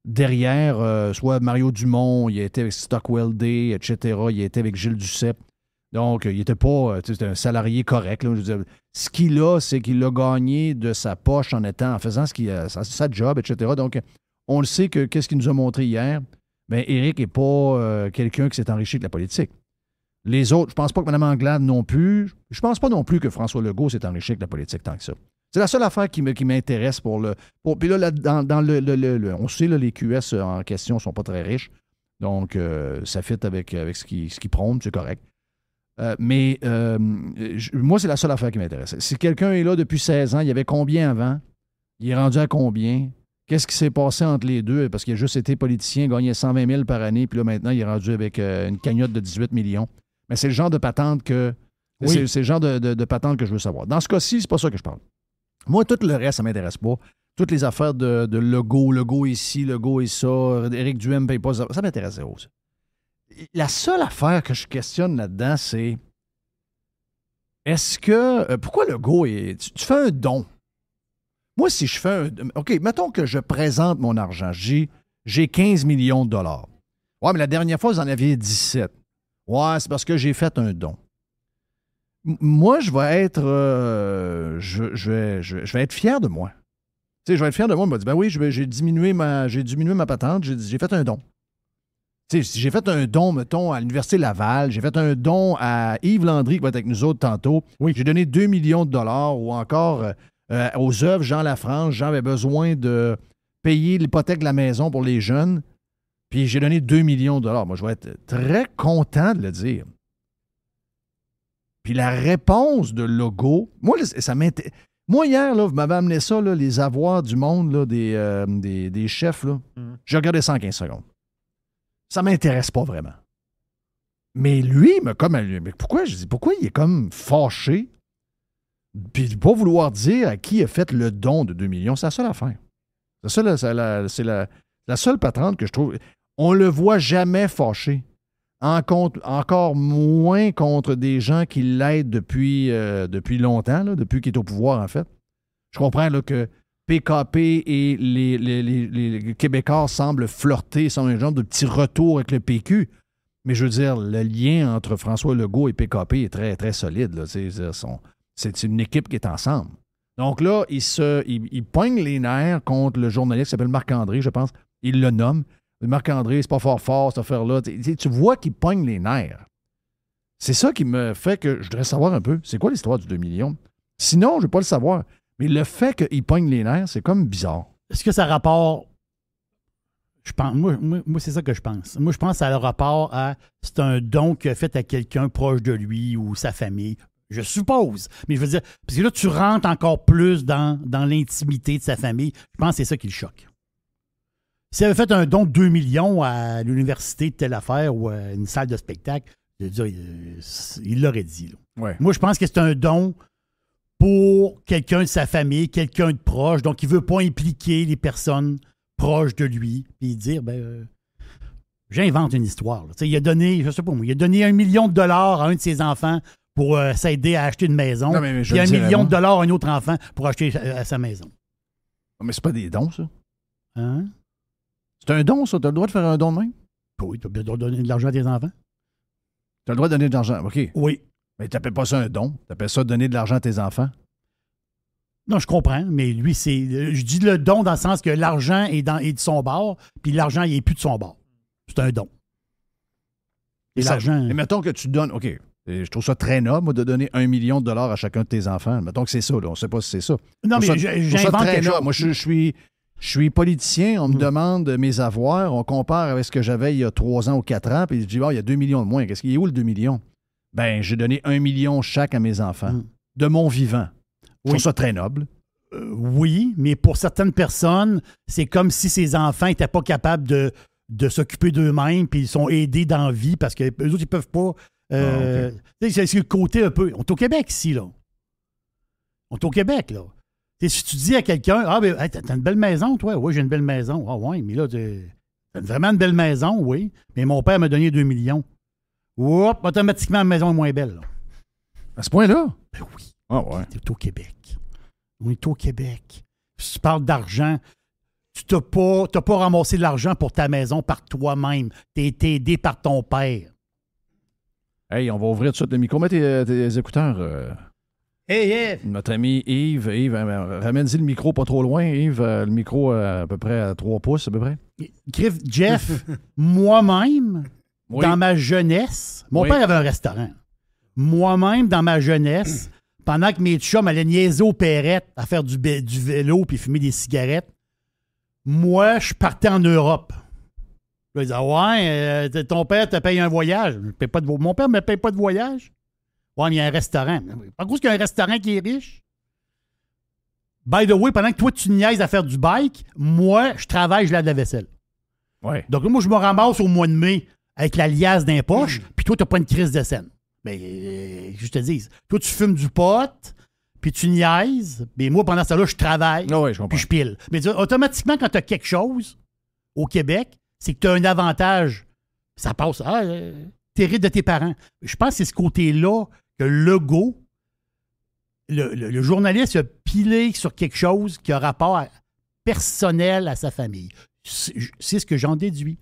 derrière, soit Mario Dumont, il a été avec Stockwell Day, etc. Il a été avec Gilles Duceppe. Donc, il n'était pas c'était un salarié correct. Là, je veux dire, ce qu'il a, c'est qu'il l'a gagné de sa poche en faisant sa job, etc. Donc, on le sait que qu'est-ce qu'il nous a montré hier? Bien, Éric n'est pas quelqu'un qui s'est enrichi de la politique. Les autres, je pense pas que Mme Anglade non plus. Je pense pas non plus que François Legault s'est enrichi de la politique tant que ça. C'est la seule affaire qui m'intéresse puis là, dans on sait, là, les QS en question ne sont pas très riches. Donc, ça fit avec ce qu'ils prônent, c'est correct. Mais moi, c'est la seule affaire qui m'intéresse. Si quelqu'un est là depuis 16 ans, il y avait combien avant? Il est rendu à combien? Qu'est-ce qui s'est passé entre les deux? Parce qu'il a juste été politicien, gagnait 120 000 par année, puis là, maintenant, il est rendu avec une cagnotte de 18 millions. Mais c'est le genre de patente que... Oui. C'est le genre de patente que je veux savoir. Dans ce cas-ci, c'est pas ça que je parle. Moi, tout le reste, ça ne m'intéresse pas. Toutes les affaires de Legault ici, Legault et ça, Éric Duhem ne paye pas ça. Ça m'intéresse zéro, ça. La seule affaire que je questionne là-dedans, c'est est-ce que... pourquoi Legault tu fais un don? Moi, si je fais un... OK, mettons que je présente mon argent. J'ai 15 millions de dollars. Ouais, mais la dernière fois, vous en aviez 17. Ouais, c'est parce que j'ai fait un don. Moi, je vais être... je vais être fier de moi. Tu sais, je vais être fier de moi. Il m'a dit, ben oui, j'ai diminué ma patente. J'ai fait un don. Tu sais, j'ai fait un don, mettons, à l'Université Laval. J'ai fait un don à Yves Landry, qui va être avec nous autres tantôt. Oui. J'ai donné 2 millions de dollars ou encore aux œuvres Jean Lafrance. Jean avait besoin de payer l'hypothèque de la maison pour les jeunes. Puis j'ai donné 2 millions de dollars. Moi, je vais être très content de le dire. Puis la réponse de Legault, moi, ça m'intéresse. Moi, hier, là, vous m'avez amené ça, là, les avoirs du monde, là, des chefs. Là. J'ai regardé ça en 15 secondes. Ça m'intéresse pas vraiment. Mais lui, mais pourquoi il est comme fâché? Puis de pas vouloir dire à qui a fait le don de 2 millions, c'est la seule affaire. C'est la seule patente que je trouve. On le voit jamais fâché. Encore moins contre des gens qui l'aident depuis longtemps, là, depuis qu'il est au pouvoir, en fait. Je comprends là, que PKP et les Québécois semblent flirter, semblent un genre de petit retour avec le PQ. Mais je veux dire, le lien entre François Legault et PKP est très, très solide. Là. C'est une équipe qui est ensemble. Donc là, il poigne les nerfs contre le journaliste qui s'appelle Marc-André, je pense. Il le nomme. Marc-André, c'est pas fort, cette affaire-là. Tu vois qu'il pogne les nerfs. C'est ça qui me fait que je voudrais savoir un peu, c'est quoi l'histoire du 2 millions? Sinon, je ne veux pas le savoir. Mais le fait qu'il pogne les nerfs, c'est comme bizarre. Est-ce que ça a rapport... Je pense, moi, c'est ça que je pense. Moi, je pense que ça a le rapport à... C'est un don qu'il a fait à quelqu'un proche de lui ou sa famille. Je suppose. Mais je veux dire, parce que là, tu rentres encore plus dans l'intimité de sa famille. Je pense que c'est ça qui le choque. S'il avait fait un don de 2 millions à l'université de telle affaire ou à une salle de spectacle, je veux dire, il l'aurait dit. Là. Ouais. Moi, je pense que c'est un don pour quelqu'un de sa famille, quelqu'un de proche. Donc, il ne veut pas impliquer les personnes proches de lui. Puis dire, j'invente une histoire. Il a donné, je sais pas moi, il a donné $1 million à un de ses enfants pour s'aider à acheter une maison. Non, mais puis $1 million à un autre enfant pour acheter sa maison. Mais c'est pas des dons, ça. Hein? C'est un don, ça? Tu as le droit de faire un don de même? Oui, tu as le droit de donner de l'argent à tes enfants. Tu as le droit de donner de l'argent, OK. Oui. Mais tu n'appelles pas ça un don. Tu appelles ça donner de l'argent à tes enfants. Non, je comprends, mais lui, je dis le don dans le sens que l'argent est de son bord, puis l'argent, il n'est plus de son bord. C'est un don. Et l'argent... Mais mettons que tu donnes... OK. Je trouve ça très noble, moi, de donner $1 million à chacun de tes enfants. Mettons que c'est ça, là. On ne sait pas si c'est ça. Non, mais j'invente quelque chose. Moi, je suis politicien, on me demande mes avoirs, on compare avec ce que j'avais il y a 3 ans ou 4 ans, puis je dis, il y a 2 millions de moins. Qu'est-ce qu'il est où le 2 millions? Ben, j'ai donné 1 million chaque à mes enfants, de mon vivant. Je trouve ça très noble. Oui, mais pour certaines personnes, c'est comme si ces enfants n'étaient pas capables de s'occuper d'eux-mêmes, puis ils sont aidés dans la vie, parce qu'eux autres, ils peuvent pas... Okay. C'est le côté un peu... On est au Québec ici, là. On est au Québec, là. T'sais, si tu dis à quelqu'un, t'as une belle maison, toi? Oui, j'ai une belle maison. Ah, ouais, mais là, t'as vraiment une belle maison, oui. Mais mon père m'a donné 2 millions. Oups, automatiquement, la maison est moins belle. Là. À ce point-là? Ben oui. Ah, ouais. T'es au Québec. On est au Québec. Si tu parles d'argent, tu t'as pas ramassé de l'argent pour ta maison par toi-même. T'as été aidé par ton père. Hey, on va ouvrir tout de suite le micro. Mets tes écouteurs. Hey! Notre ami Yves, ramène-y le micro pas trop loin, Yves. Le micro à peu près à 3 pouces, à peu près. Jeff, moi-même, dans ma jeunesse, mon père avait un restaurant. Moi-même, dans ma jeunesse, pendant que mes chums allaient niaiser aux perrettes à faire du vélo puis fumer des cigarettes, moi, je partais en Europe. Je disais, ton père te paye un voyage. Mon père ne me paye pas de voyage. Ouais, mais il y a un restaurant. En gros, qu'il y a un restaurant qui est riche. By the way, pendant que toi, tu niaises à faire du bike, moi, je travaille, je lave la vaisselle. Ouais. Donc, moi, je me ramasse au mois de mai avec la liasse d'un poche, puis toi, tu n'as pas une crise de scène. Mais, je te dis, toi, tu fumes du pot, puis tu niaises, mais moi, pendant ça là, je travaille, puis je pile. Mais automatiquement, quand tu as quelque chose au Québec, c'est que tu as un avantage. Ça passe. T'hérites de tes parents. Je pense que c'est ce côté-là que Legault, le journaliste, a pilé sur quelque chose qui a rapport personnel à sa famille. C'est ce que j'en déduis.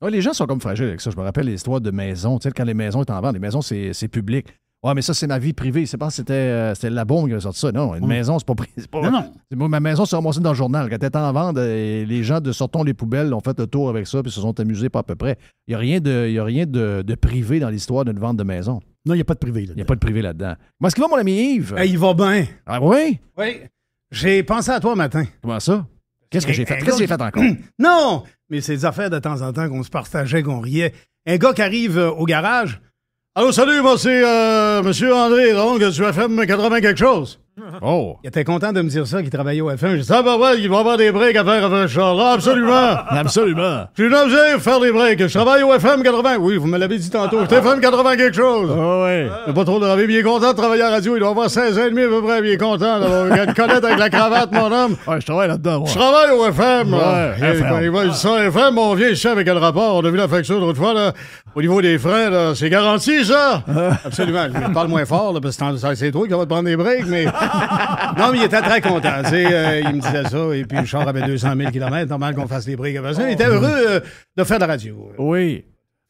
Ouais, les gens sont comme fragiles avec ça. Je me rappelle l'histoire de maisons. Tu sais, quand les maisons sont en vente, les maisons, c'est public. Ouais, mais ça, c'est ma vie privée. C'est pas c'était la bombe qui a sorti ça. Non, une maison, c'est pas pris. Non. Moi, ma maison s'est ramassée dans le journal. Quand elle était en vente, les gens de Sortons les poubelles ont fait le tour avec ça puis se sont amusés pas à peu près. Il n'y a rien de privé dans l'histoire d'une vente de maison. Non, il n'y a pas de privé là-dedans. Il n'y a pas de privé là-dedans. Comment est-ce qu'il va, mon ami Yves? Il va bien. Ah oui? Oui. J'ai pensé à toi matin. Comment ça? Qu'est-ce que j'ai fait? Qu'est-ce que j'ai fait encore? Non! Mais c'est des affaires de temps en temps qu'on se partageait, qu'on riait. Un gars qui arrive au garage. Allô, salut, moi, c'est Monsieur André, donc, tu FM 80 quelque chose. Oh! Il était content de me dire ça, qu'il travaillait au FM. J'ai dit, ouais, il va y avoir des breaks à faire avec ce char-là. Absolument! Absolument! J'ai une objet faire des breaks. Je travaille au FM 80. Oui, vous me l'avez dit tantôt. C'est FM 80 quelque chose. Ah ouais. Il pas trop de travail. Il est content de travailler à la radio. Il doit avoir 16 ans et demi à peu près. Il est content d'avoir une connaître avec la cravate, mon homme. Ouais, je travaille là-dedans, moi. Je travaille au FM. Ouais, Quand il va il dit ça, FM, on vient ici avec le rapport. On a vu la facture l'autre fois, là. Au niveau des freins, là, c'est garanti, ça? Absolument. Je parle moins fort, là, parce que c'est toi qui va te prendre des breaks, mais... Non, mais il était très content. Il me disait ça, et puis le char avait 200 000 km. Normal qu'on fasse des breaks après ça. Il était heureux de faire de la radio. Oui.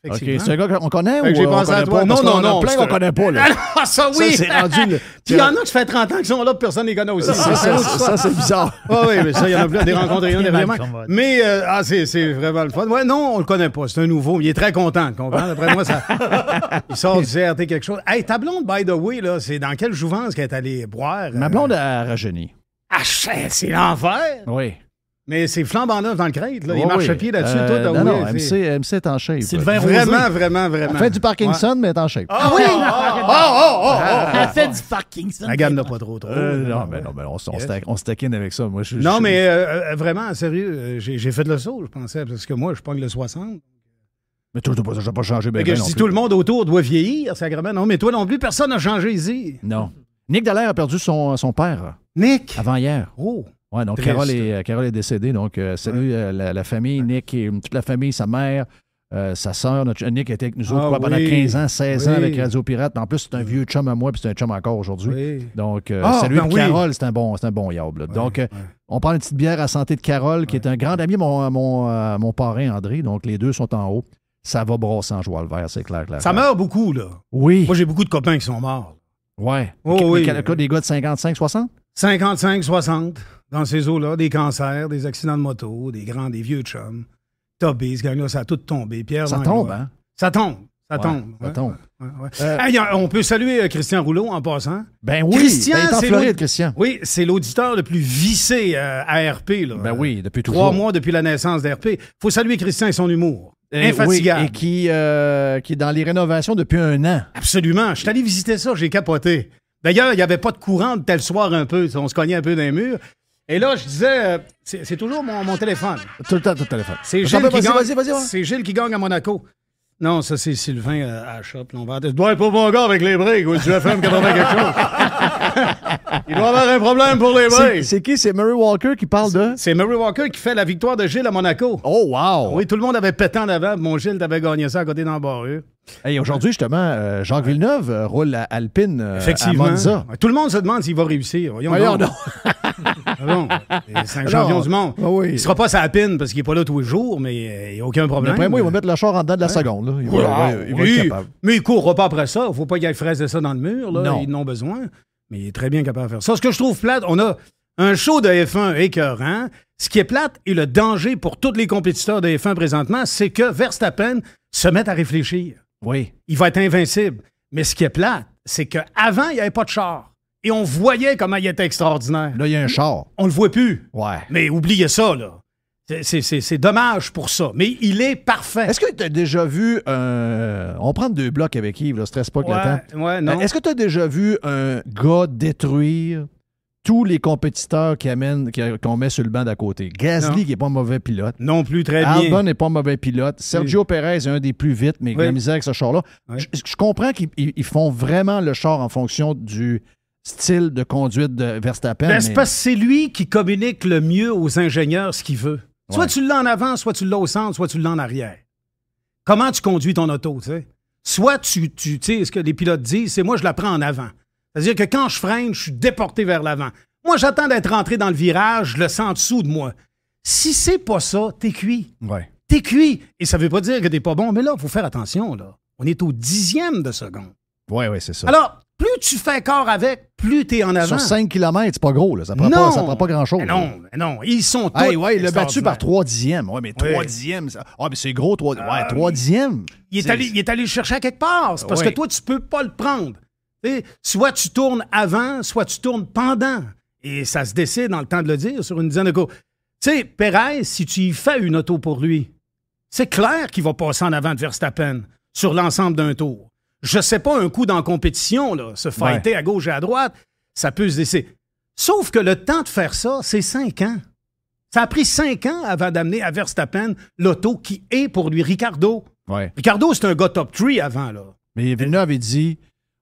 OK. C'est un gars qu'on connaît ou j'ai pensé à toi. Non. Plein qu'on connaît pas, là. Ah, ça, oui! Ça, c'est rendu... Puis il y en a qui fait 30 ans qui sont là, puis personne ne les connaît aussi. Ça, c'est bizarre. Oui, mais ça, il y en a plus à des rencontres, évidemment. Mais, c'est vraiment le fun. Ouais, non, on le connaît pas. C'est un nouveau. Il est très content, tu comprends? D'après moi, ça... il sort du CRT quelque chose. Hey, ta blonde, by the way, là, c'est dans quelle jouvence qu'elle est allée boire? Ma blonde a rajeuni. Ah, c'est l'enfer! Oui. Mais c'est flambant neuf dans le crête, là. Il marche à pied là-dessus, tout. Non, MC est en shape. C'est le vin vraiment. Elle fait du Parkinson, mais elle est en shape. Ah oui! Elle fait du Parkinson. La gamme n'a pas trop. Non, mais on se taquine avec ça. Moi, non, mais vraiment, sérieux, j'ai fait le saut, je pensais, parce que moi, je pogne le 60. Mais toi, je n'ai pas changé. Je dis tout le monde autour doit vieillir, sacrément. Non, mais toi non plus, personne n'a changé ici. Non. Nick Dallaire a perdu son père. Nick? Avant hier. Oh! Oui, donc Carole est décédée. Donc, salut la famille, Nick et toute la famille, sa mère, sa sœur. Nick était avec nous autres pendant 15 ans, 16 ans avec Radio Pirate. En plus, c'est un vieux chum à moi, puis c'est un chum encore aujourd'hui. Oui. Donc, salut Carole, c'est un bon yab. Donc, on prend une petite bière à santé de Carole, qui est un grand ami, mon parrain André. Donc, les deux sont en haut. Ça va brasser en joie le vert, c'est clair. Ça meurt beaucoup, là. Oui. Moi, j'ai beaucoup de copains qui sont morts. Ouais. Des gars de 55, 60? 55, 60. Dans ces eaux-là, des cancers, des accidents de moto, des vieux chums. Tobé, ce gang-là, ça a tout tombé. Pierre ça tombe, hein? Ça tombe. Ça tombe. On peut saluer Christian Rouleau en passant. Ben oui, Christian, il est en Floride, Christian. Oui, c'est l'auditeur le plus vissé à RP. Là. Ben oui, depuis toujours. 3 mois depuis la naissance d'RP. Il faut saluer Christian et son humour. Infatigable. Oui, et qui est dans les rénovations depuis 1 an. Absolument. Je suis allé visiter ça, j'ai capoté. D'ailleurs, il n'y avait pas de courant de tel soir un peu. On se cognait un peu dans les murs. Et là, je disais, c'est toujours mon téléphone. Tout le temps, ton téléphone. C'est Gilles qui gagne. C'est Gilles qui gagne à Monaco. Non, ça, c'est Sylvain à Shop. Je dois être pas bon gars avec les breaks. Oui, tu vas faire 80 quelque chose. Il doit avoir un problème pour les breaks. C'est qui? C'est Murray Walker qui parle de? C'est Murray Walker qui fait la victoire de Gilles à Monaco. Oh, wow! Oui, tout le monde avait pété en avant. Mon Gilles t'avait gagné ça à côté d'Embarreux. Hey, aujourd'hui, justement, Jacques Villeneuve roule à Alpine à Monza. Tout le monde se demande s'il va réussir. Voyons donc. Non. C'est un champion du monde. Il ne sera pas sa Alpine parce qu'il n'est pas là tous les jours, mais il n'y a aucun problème. Après moi, il va mettre le char en dedans de la seconde. Là. Il va être capable. Mais il ne courra pas après ça. Il ne faut pas qu'il aille fraiser ça dans le mur. Là. Non. Ils en ont besoin. Mais il est très bien capable de faire ça. Ce que je trouve plate, on a un show de F1 écœurant. Ce qui est plate et le danger pour tous les compétiteurs de F1 présentement, c'est que Verstappen se mette à réfléchir. Oui. Il va être invincible. Mais ce qui est plate, c'est qu'avant, il n'y avait pas de char. Et on voyait comment il était extraordinaire. Là, il y a un char. On le voit plus. Ouais. Mais oubliez ça, là. C'est dommage pour ça. Mais il est parfait. Est-ce que tu as déjà vu on prend 2 blocs avec Yves, là, stresse pas que le temps. Ouais, non. Est-ce que tu as déjà vu un gars détruire tous les compétiteurs qu'on met sur le banc d'à côté? Gasly, qui n'est pas un mauvais pilote. Non plus, très bien. Albon n'est pas un mauvais pilote. Sergio Perez est un des plus vite, mais la misère avec ce char-là. Oui. Je comprends qu'ils font vraiment le char en fonction du style de conduite de Verstappen. Ben, c'est parce que c'est lui qui communique le mieux aux ingénieurs ce qu'il veut. Soit tu l'as en avant, soit tu l'as au centre, soit tu l'as en arrière. Comment tu conduis ton auto, tu sais? Soit tu sais, ce que les pilotes disent, c'est moi, je la prends en avant. C'est-à-dire que quand je freine, je suis déporté vers l'avant. Moi, j'attends d'être rentré dans le virage, je le sens en dessous de moi. Si c'est pas ça, t'es cuit. Ouais. T'es cuit. Et ça veut pas dire que t'es pas bon, mais là, il faut faire attention, là. On est au 10e de seconde. Oui, c'est ça. Alors, plus tu fais corps avec, plus tu es en avant. Sur 5 km, c'est pas gros. Là. Ça prend pas grand-chose. Non. Ils sont tous il l'a battu par 3 dixièmes. Oui, mais 3 dixièmes. Mais c'est gros, 3 dixièmes. Il est allé le chercher à quelque part. C'est parce que toi, tu peux pas le prendre. T'sais, soit tu tournes avant, soit tu tournes pendant. Et ça se décide dans le temps de le dire sur une dizaine de coups. Tu sais, Perez, si tu y fais une auto pour lui, c'est clair qu'il va passer en avant de Verstappen sur l'ensemble d'un tour. Je sais pas, un coup dans la compétition, là, se fighter à gauche et à droite, ça peut se décider. Sauf que le temps de faire ça, c'est 5 ans. Ça a pris 5 ans avant d'amener à Verstappen l'auto qui est pour lui Ricardo. Ouais. Ricardo, c'est un gars top 3 avant, là. Mais Villeneuve avait dit,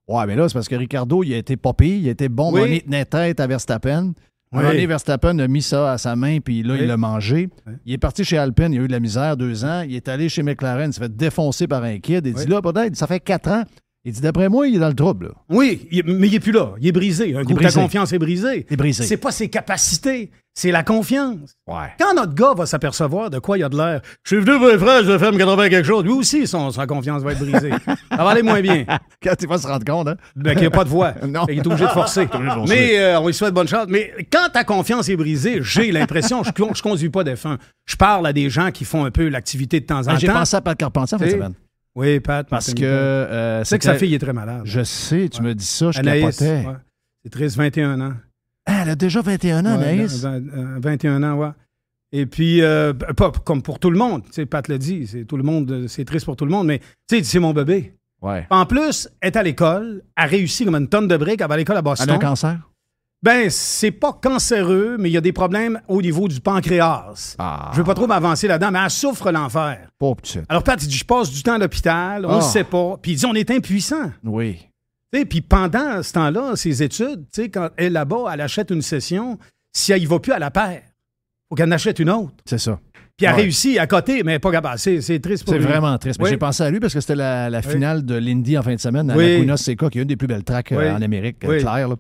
mais là, c'est parce que Ricardo, il a été popé, il a été bon, il tenait tête à Verstappen. Un moment donné, Verstappen a mis ça à sa main, puis là, il l'a mangé. Il est parti chez Alpine, il a eu de la misère 2 ans. Il est allé chez McLaren, il s'est fait défoncer par un kid. Il dit là, peut-être, ça fait 4 ans. Il dit, d'après moi, il est dans le trouble. Là. Oui, mais il n'est plus là. Il est brisé. Un coup, ta confiance est brisée. Il est brisé. C'est pas ses capacités, c'est la confiance. Ouais. Quand notre gars va s'apercevoir de quoi il a de l'air, je suis venu pour les frères, je vais faire me 80 quelque chose. Lui aussi, sa confiance va être brisée. Ça va aller moins bien. Quand il va se rendre compte, hein? Qu'il n'y a pas de voix. Non. Il est obligé de forcer. Mais on lui souhaite bonne chance. Mais quand ta confiance est brisée, j'ai l'impression, je ne conduis pas d'F1. Je parle à des gens qui font un peu l'activité de temps en temps. J'ai pensé à Pat Carpentier en fin de semaine. Oui, Pat. Parce que... c'est que sa fille est très malade. Je sais, tu me dis ça, je Anaïs, capotais. C'est triste, 21 ans. Ah, elle a déjà 21 ans, Anaïs. 21 ans, ouais. Et puis, pas comme pour tout le monde. Tu sais, Pat l'a dit, c'est tout le monde, c'est triste pour tout le monde, mais tu sais, c'est mon bébé. Ouais. En plus, elle est à l'école, a réussi comme une tonne de briques, elle va à l'école à Boston. Elle a un cancer? Ben, c'est pas cancéreux, mais il y a des problèmes au niveau du pancréas. Je veux pas trop m'avancer là-dedans, mais elle souffre l'enfer. Pauvre petite. Alors, Pat, il dit, je passe du temps à l'hôpital, on ne sait pas. Puis il dit, on est impuissant. Oui. Puis pendant ce temps-là, ses études, quand elle est là-bas, elle achète une session. Si elle y va plus à la paire, il faut qu'elle en achète une autre. C'est ça. Puis elle réussit à côté, mais pas capable. C'est triste pour lui. C'est vraiment triste. Mais j'ai pensé à lui parce que c'était la finale de l'Indy en fin de semaine à Laguna Seca, qui est une des plus belles tracks en Amérique, claire. Là.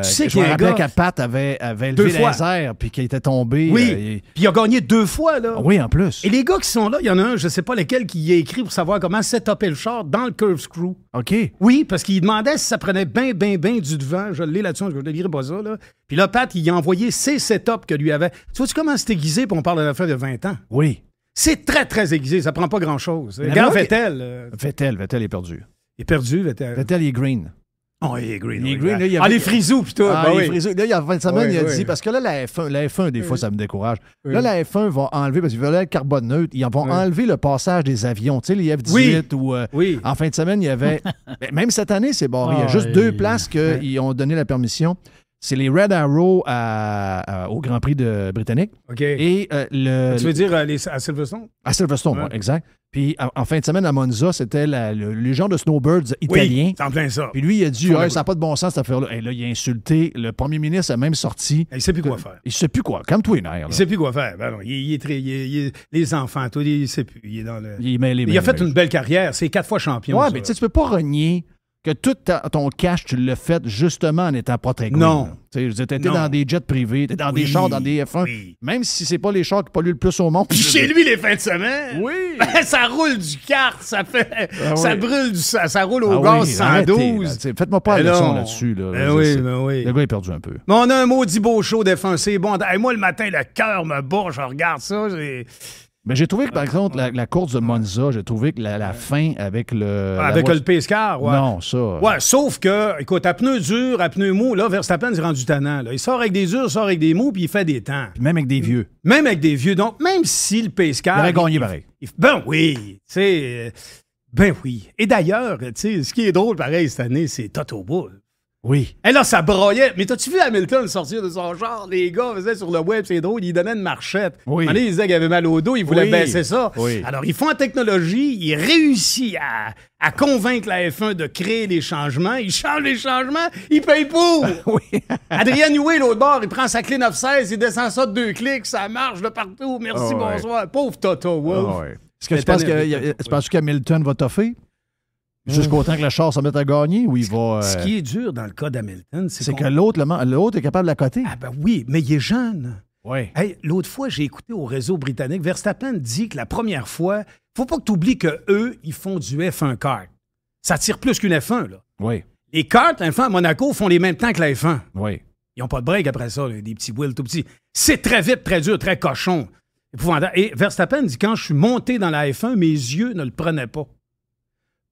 Tu sais je me rappelais qu'à Pat avait levé les airs puis qu'il était tombé. Oui. Puis il a gagné 2 fois. Là. Oui, en plus. Et les gars qui sont là, il y en a un, je ne sais pas lequel, qui y a écrit pour savoir comment setuper le char dans le curve screw. OK. Oui, parce qu'il demandait si ça prenait bien du devant. Je l'ai là-dessus, je ne lirai pas ça. Là. Puis là, Pat, il a envoyé ses setups que lui avait. Tu vois-tu comment c'est aiguisé, puis on parle de l'affaire de 20 ans? Oui. C'est très, très aiguisé. Ça prend pas grand-chose. Regarde Vettel. Vettel est perdu. Il est perdu, Vettel. Vettel, il est green. Oh, il est green. Il est green. Là, les frisous, puis tout. Les frisous. Là, il y a 20 semaines, il a dit, parce que là, la F1 des fois, ça me décourage. Là, la F1 va enlever, parce qu'ils veulent être carbone neutre, ils vont enlever le passage des avions. Tu sais, les F-18 ou en fin de semaine, il y avait... Même cette année, c'est barré. Il y a juste 2 places qu'ils ont donné la permission. C'est les Red Arrow au Grand Prix de Britannique. OK. Et tu veux dire à Silverstone? À Silverstone, oui, exact. Puis en fin de semaine, à Monza, c'était les gens de snowbirds italiens. Oui, c'est en plein ça. Puis lui, il a dit ça n'a pas de bon sens, cette affaire-là. Et là, il a insulté. Le premier ministre a même sorti. Il ne sait plus quoi faire. Il ne sait plus quoi. Comme toi, nerfs. Il ne sait plus quoi faire. Ben non, il est très. Les enfants, tout, il ne sait plus. Il est dans le. Il a fait une belle carrière. C'est 4 fois champion. Oui, mais tu peux pas renier que tout ton cash, tu l'as fait justement en n'étant pas très green. Non. Tu étais dans des jets privés, tu dans des chars, dans des F1. Oui. Même si c'est pas les chars qui polluent le plus au monde. Puis chez lui, les fins de semaine, ça roule du kart, ça fait. Ça brûle ça roule au gaz 112. Faites-moi pas la leçon là-dessus. Là. Oui. Le gars est perdu un peu. Mais on a un maudit beau show d'F1, c'est bon. Moi, le matin, le cœur me bat, je regarde ça. Mais j'ai trouvé que, par exemple, la course de Monza, j'ai trouvé que la fin avec le... Avec le Pescar, ouais. Non, ça... Ouais, sauf que, écoute, à pneu dur, à pneu mou, là, Verstappen, il est rendu tannant. Là. Il sort avec des durs, il sort avec des mous, puis il fait des temps. Puis même avec des vieux. Même avec des vieux. Donc, même si le Pescar... Il aurait gagné pareil. Ben oui, tu sais... Ben oui. Et d'ailleurs, tu sais, ce qui est drôle, pareil, cette année, c'est Toto Wolff. Oui. Et là, ça broyait. Mais t'as-tu vu Hamilton sortir de son genre? Les gars faisaient sur le web, c'est drôle, ils donnaient une marchette. Oui. Ils disaient qu'il avait mal au dos, ils voulaient baisser ça. Oui. Alors, ils font en technologie, ils réussissent à convaincre la F1 de créer des changements. Ils changent les changements, ils payent pour. Oui. Adrien Newey, l'autre bord, il prend sa clé 916, il descend ça de 2 clics, ça marche de partout. Merci, bonsoir. Pauvre Toto Wolff. Est-ce que tu penses qu'Hamilton va toffer? Jusqu'au temps que le char se mette à gagner ou il va... Ce qui est dur dans le cas d'Hamilton, c'est que l'autre est capable de la coter. Ah ben oui, mais il est jeune. Oui. Hey, l'autre fois, j'ai écouté au réseau britannique, Verstappen dit que la première fois, faut pas que tu oublies qu'eux, ils font du F1 kart. Ça tire plus qu'une F1, là. Oui. Les karts, la F1 à Monaco, font les mêmes temps que la F1. Oui. Ils n'ont pas de break après ça, là, des petits wheels tout petits. C'est très vite, très dur, très cochon. Épouvantable. Et Verstappen dit, quand je suis monté dans la F1, mes yeux ne le prenaient pas.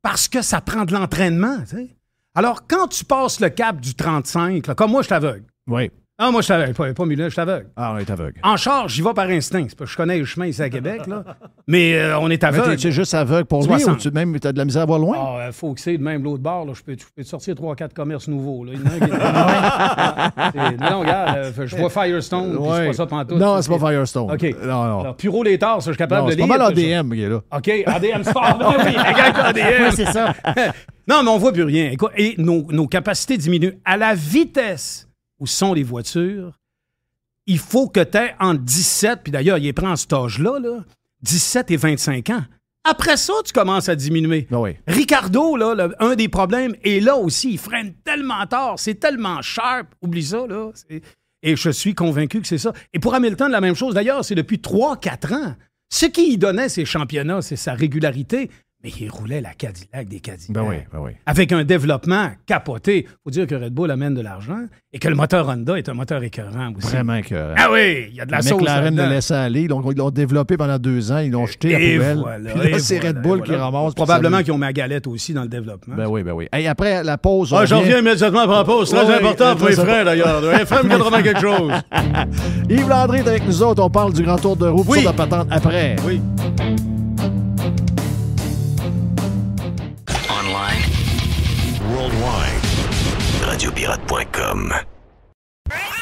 Parce que ça prend de l'entraînement, tu sais. Alors, quand tu passes le cap du 35, là, comme moi, je suis aveugle. Oui. Ah, moi, je suis aveugle. Pas Milan, je suis aveugle. Ah, on est aveugle. En char, j'y vais par instinct. C'est parce que je connais le chemin ici à Québec, là. Mais on est aveugle. Mais t'es juste aveugle pour lui ou tu même t'as de la misère à voir loin? Ah, faut que c'est de même l'autre bord. Là. Je peux te sortir 3-4 commerces nouveaux. Là. Il y en a un qui est... Non, regarde, je vois Firestone, puis c'est pas ça pantoute. Non, c'est pas Firestone. OK. Non. Alors, Puro les Tards, ça, je suis capable de lire. C'est pas mal ADM qui est là. OK, ADM Sport. Oui, ADM. Oui, c'est ça. Non, mais on voit plus rien. Écoute, et nos capacités diminuent. À la vitesse où sont les voitures, il faut que tu aies entre 17, puis d'ailleurs, il est pris en cet âge-là, là, 17 et 25 ans. Après ça, tu commences à diminuer. Ben oui. Ricardo, là, un des problèmes, et là aussi, il freine tellement tard, c'est tellement sharp, oublie ça, là. Et je suis convaincu que c'est ça. Et pour Hamilton, la même chose, d'ailleurs, c'est depuis 3-4 ans. Ce qui lui donnait ses championnats, c'est sa régularité. Mais il roulait la Cadillac des Cadillacs. Ben oui. Avec un développement capoté. Il faut dire que Red Bull amène de l'argent et que le moteur Honda est un moteur écœurant aussi. Vraiment écœurant. Ah oui, il y a de la sauce. McLaren le laissait aller. Donc, ils l'ont développé pendant 2 ans. Ils l'ont jeté à la poubelle. Voilà, puis là, c'est Red Bull qui ramasse. Probablement qu'ils ont mis la galette aussi dans le développement. Ben oui. Et après la pause, j'en reviens immédiatement après la pause. C'est très important pour les frères, d'ailleurs. FM 80 quelque chose. Yves Landry est avec nous autres. On parle du grand tour de roue. Oui. De patente après. Oui. Worldwide. Radiopirate.com.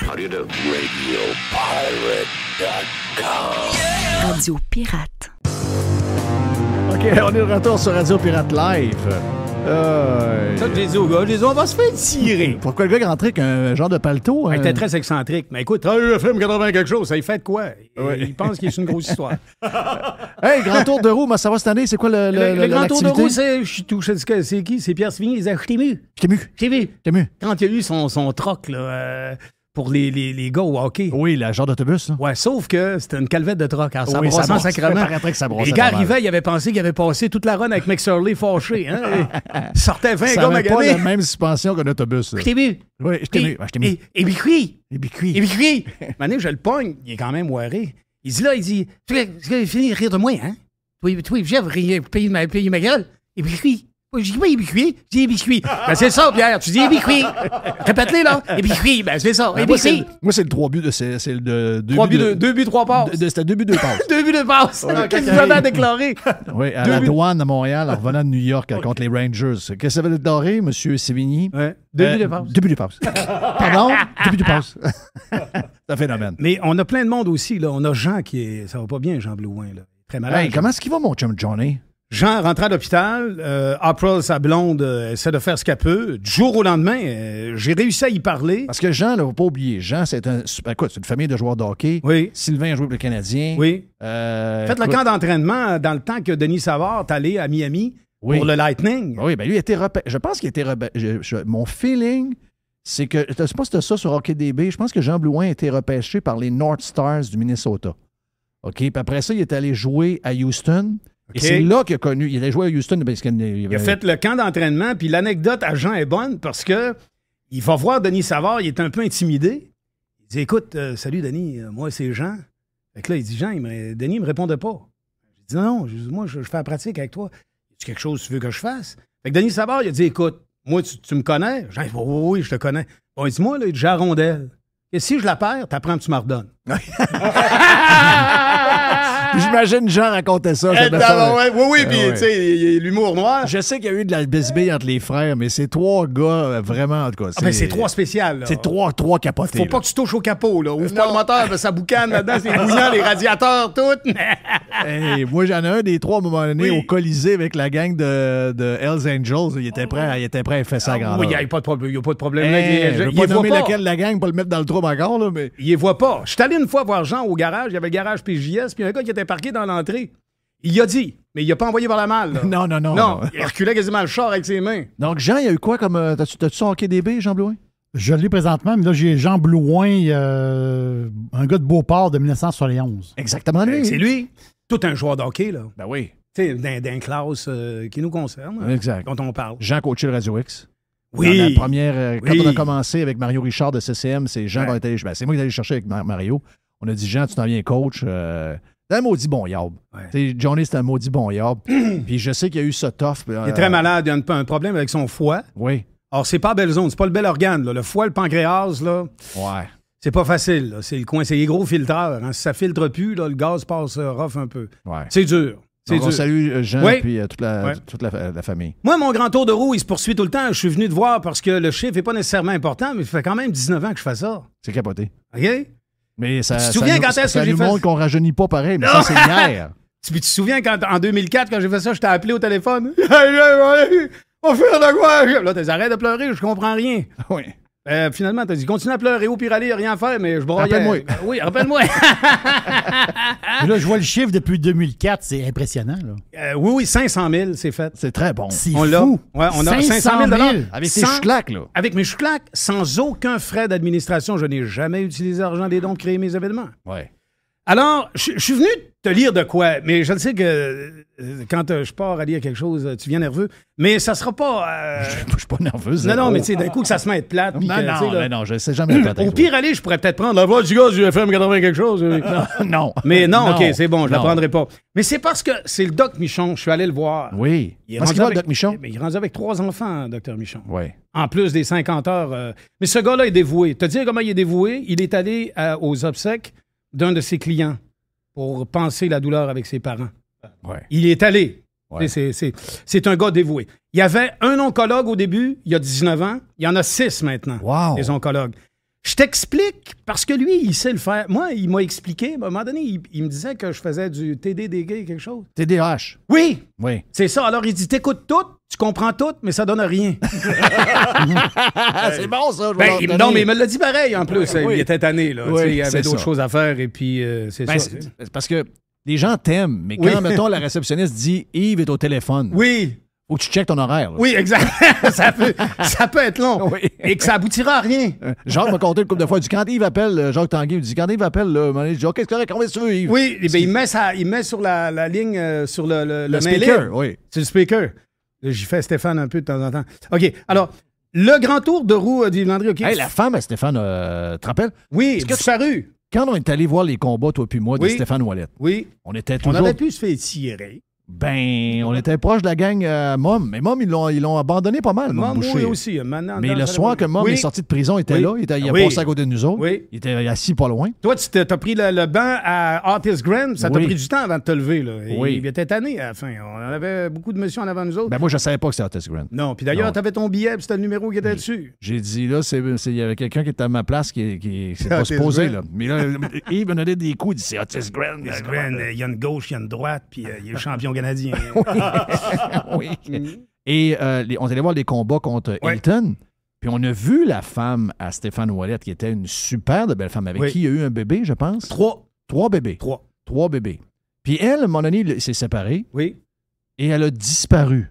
How do you do? RadioPirate.com. Radio Pirate. OK, on est de retour sur Radio Pirate Live. Ça, je dis aux gars, on va se faire tirer. Pourquoi le gars est rentré avec un genre de paletot? Il était très excentrique. Mais écoute, FM 80 quelque chose, ça y fait de quoi? Oui. Il pense qu'il est une grosse histoire. Hey, grand tour de roue, moi, ça va cette année? C'est quoi le grand tour de roue, c'est qui? C'est Pierre Sévigny, il a acheté mu. J'étais mu. Quand il a eu son troc, là, pour les gars au hockey. Oui, le genre d'autobus. Là. Ouais, sauf que c'était une calvette de troc. Alors, ça oui, brossait sacrément. Les gars arrivaient, ils avaient pensé qu'ils avaient passé toute la run avec McSorley fâché. Hein? Ils sortaient 20 gars maganés. Ça n'avait pas la même suspension qu'un autobus. Je t'ai vu. Oui, je t'ai vu. Et Bicuit. Maintenant, je le pogne. Il est quand même waré. Il dit, tu vas finir de rire de moi, hein? Toi, Jeff, payer ma gueule. Et Bicuit. J'ai dit, oui, biscuit. J'ai dit biscuit. Ben, c'est ça, Pierre. Tu dis biscuit. Répète-les, là. Et biscuit. Ben, c'est ça. Et biscuit. Moi, c'est le 3 buts. C'est le 2 buts, 3 passes. C'était 2 buts, 2 passes. 2 buts, 2 passes. Qu'est-ce que vous avez à déclarer? Oui, à la douane à Montréal, en revenant de New York contre les Rangers. Qu'est-ce que ça veut déclarer, M. Sévigny? 2 buts, 2 passes. 2 buts, 2 passes. Pardon? 2 buts, 2 passes. C'est un phénomène. Mais on a plein de monde aussi, là. On a Jean qui est. Ça va pas bien, Jean Blouin, là. Très malade. Hey, comment est-ce qu'il va, mon chum Johnny? Jean rentre à l'hôpital. April, sa blonde, essaie de faire ce qu'elle peut. Du jour au lendemain, j'ai réussi à y parler. Parce que Jean, il ne faut pas oublier, Jean, c'est une famille de joueurs de hockey. Oui. Sylvain a joué pour le Canadien. Oui. Faites le camp d'entraînement dans le temps que Denis Savard est allé à Miami pour le Lightning. Oui, bien lui, il a été je pense qu'il a été mon feeling, c'est que, je ne sais pas si c'était ça sur HockeyDB, je pense que Jean Blouin a été repêché par les North Stars du Minnesota. OK, puis après ça, il est allé jouer à Houston. Et c'est là qu'il a connu. Il a joué à Houston. Il a fait le camp d'entraînement, puis l'anecdote à Jean est bonne parce que il va voir Denis Savard, il est un peu intimidé. Il dit, écoute, salut Denis, moi c'est Jean. Fait que là, il dit, Denis ne me répondait pas. Je dis, non, moi je fais la pratique avec toi. Y a quelque chose que tu veux que je fasse? Fait que Denis Savard, il a dit, écoute, moi tu me connais? Jean, il dit, oui, je te connais. Bon, il dit, moi, là, j'ai la rondelle. Et si je la perds, t'apprends, tu m'en redonnes. J'imagine Jean racontait ça. Oui, puis tu sais, l'humour noir. Je sais qu'il y a eu de la bisbille entre les frères, mais c'est 3 gars, vraiment, en tout cas. C'est 3 spéciales. C'est 3 capotés. Faut pas que tu touches au capot, là. Ouvre pas le moteur, ça boucane là-dedans, c'est bouillant, les radiateurs, tout. Hey, moi, j'en ai un des 3 à un moment donné au Colisée avec la gang de Hells Angels. Il était prêt à faire ça à grandeur. Oui, il n'y a pas de problème. Je ne vais pas nommer lequel de la gang pour le mettre dans le trou encore, là, mais... Il les voit pas. Je suis allé une fois voir Jean au garage. Il y avait le garage PJS, puis un gars qui était parqué dans l'entrée. Il a dit, mais il a pas envoyé par la malle. Là. Non. Il reculait quasiment le char avec ses mains. Donc, Jean, il y a eu quoi comme... T'as-tu son HockeyDB, Jean Blouin? Je l'ai présentement, mais là, j'ai Jean Blouin, un gars de Beauport de 1971. Exactement lui. C'est lui. Tout un joueur de hockey, là. Ben oui. d'un classe qui nous concerne, exact. dont on parle. Jean coachait le Radio X. Oui. Dans la première, quand on a commencé avec Mario Richard de CCM, c'est Jean qui est allé, c'est moi qui est allé chercher avec Mario. On a dit, Jean, tu t'en viens coach. C'est un maudit bon yob. Johnny, c'est un maudit bon yob. Puis je sais qu'il y a eu ça tough. Il est très malade. Il a un problème avec son foie. Oui. Alors, c'est pas belle zone. C'est pas le bel organe. Là. Le foie, le pancréas, là. Ouais. C'est pas facile. Là. C'est le coin. C'est les gros filtreurs. Hein. Si ça filtre plus, là, le gaz passe rough un peu. Ouais. C'est dur. Donc, on salue Jean et puis toute la famille. Moi, mon grand tour de roue, il se poursuit tout le temps. Je suis venu te voir parce que le chiffre n'est pas nécessairement important, mais ça fait quand même 19 ans que je fais ça. C'est capoté. OK? Mais ça, tu te souviens quand est-ce que j'ai fait ça? Ça nous montre qu'on rajeunit pas pareil, mais ça, c'est hier. Tu te souviens en 2004, quand j'ai fait ça, je t'ai appelé au téléphone? On fait de quoi? Là, t'as arrêté de pleurer, je comprends rien. Oui. Finalement, t'as dit, continue à pleurer, au pire aller, rien à faire, mais je broyais. Rappelle-moi. Oui, rappelle-moi. Là, je vois le chiffre depuis 2004, c'est impressionnant. Là. Oui, 500 000, c'est fait. C'est très bon. C'est fou. Ouais, on a 500 000 avec tes chouclaques, là. Avec mes chouclaques, sans aucun frais d'administration. Je n'ai jamais utilisé l'argent des dons pour créer mes événements. Ouais. Alors, je suis venu te lire de quoi, mais je le sais que quand je pars à lire quelque chose, tu viens nerveux, mais ça sera pas... Je suis pas nerveux. Non, mais tu sais, d'un coup que ça se met plate. Non, je sais jamais plate. Au pire, aller, je pourrais peut-être prendre la voix du gars du FM 80 quelque chose. Non. Mais non, OK, c'est bon, je la prendrai pas. Mais c'est parce que c'est le Doc Michon, je suis allé le voir. Oui. Parce qu'il va, Doc Michon? Il est rendu avec 3 enfants, Dr Michon. Oui. En plus des 50 heures. Mais ce gars-là est dévoué. Te dire comment il est dévoué, il est allé aux obsèques d'un de ses clients pour penser la douleur avec ses parents. Ouais. Il est allé. Ouais. C'est un gars dévoué. Il y avait un oncologue au début, il y a 19 ans. Il y en a 6 maintenant, les oncologues. Je t'explique, parce que lui, il sait le faire. Moi, il m'a expliqué, à un moment donné, il me disait que je faisais du TDDG, quelque chose. TDAH. Oui. Oui. C'est ça. Alors, il dit, t'écoutes tout, tu comprends tout, mais ça donne rien. C'est bon, ça. Non, mais il me l'a dit pareil, en plus. Oui. Il était tanné, là. Oui, il y avait d'autres choses à faire, et puis c'est ça. C'est parce que les gens t'aiment, mais quand, mettons, la réceptionniste dit « Yves est au téléphone », oui. faut que tu checkes ton horaire. Là. Oui, exact. ça peut être long. Oui. Et que ça aboutira à rien. Jacques m'a compté une couple de fois. Il dit, quand Yves appelle, Jacques Tanguay, il dit, quand Yves appelle, là, il dit, OK, c'est correct, combien tu veux, Yves? Oui, ben, il met sur la ligne, sur le speaker, oui. C'est le speaker. J'y fais Stéphane un peu de temps en temps. OK, alors, le grand tour de roue d'Yves Landry, OK. Hey, la femme à Stéphane, tu te rappelles? Oui, disparu. Quand on est allé voir les combats, toi puis moi, de Stéphane Ouellet, on était toujours... On aurait pu se faire tirer. Ben, on était proche de la gang Mom. Mais Mom, ils l'ont abandonné pas mal, Mom Boucher. Oui, aussi. Mais le soir que Mom est sorti de prison, il était là. Il a passé à côté de nous autres. Oui. Il était assis pas loin. Toi, tu t'as pris le banc à Artis Grand. Ça t'a pris du temps avant de te lever. Là. Oui. Il était tanné à la fin. On avait beaucoup de messieurs en avant de nous autres. Ben, moi, je savais pas que c'était Artis Grand. Non. Puis d'ailleurs, t'avais ton billet puis c'était le numéro qui était dessus. J'ai dit, là, il y avait quelqu'un qui était à ma place qui s'est pas supposé. Là. Mais là, Yves me donnait des coups. Il dit, c'est Artis Grand. Il y a une gauche, il y a une droite, puis il est le champion canadien. Oui. Et on est allé voir les combats contre Hilton. Puis on a vu la femme à Stéphane Ouellet, qui était une super de belle femme, avec qui il y a eu un bébé, je pense. 3 bébés. 3 bébés. Puis elle, à un moment donné, elle s'est séparée. Oui. Et elle a disparu.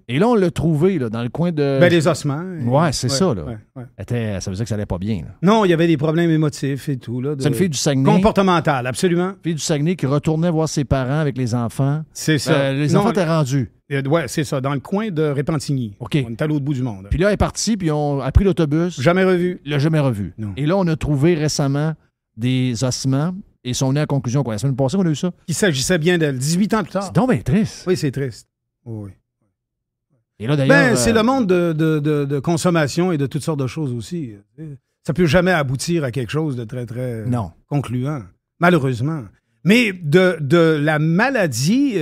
Et là, on l'a trouvée là, dans le coin de... Ben, les ossements. Ouais, c'est ça. Là. Ouais. Ça veut dire que ça allait pas bien. Là. Non, il y avait des problèmes émotifs et tout. Là, c'est une fille du Saguenay. Comportementale, absolument. Une fille du Saguenay qui retournait voir ses parents avec les enfants. C'est ça. Les enfants étaient rendus. Oui, c'est ça, dans le coin de Repentigny. OK. On est à l'autre bout du monde. Puis là, elle est partie, puis on a pris l'autobus. Jamais revu. Il l'a jamais revu. Non. Et là, on a trouvé récemment des ossements. Et ils sont venus à la conclusion. La semaine passée, on a eu ça. Il s'agissait bien d'elle. 18 ans plus tard. C'est donc bien triste. Oui, c'est triste. Oui. Et là, d'ailleurs, c'est le monde de consommation et de toutes sortes de choses aussi. Ça peut jamais aboutir à quelque chose de très, très concluant, malheureusement. Mais de la maladie,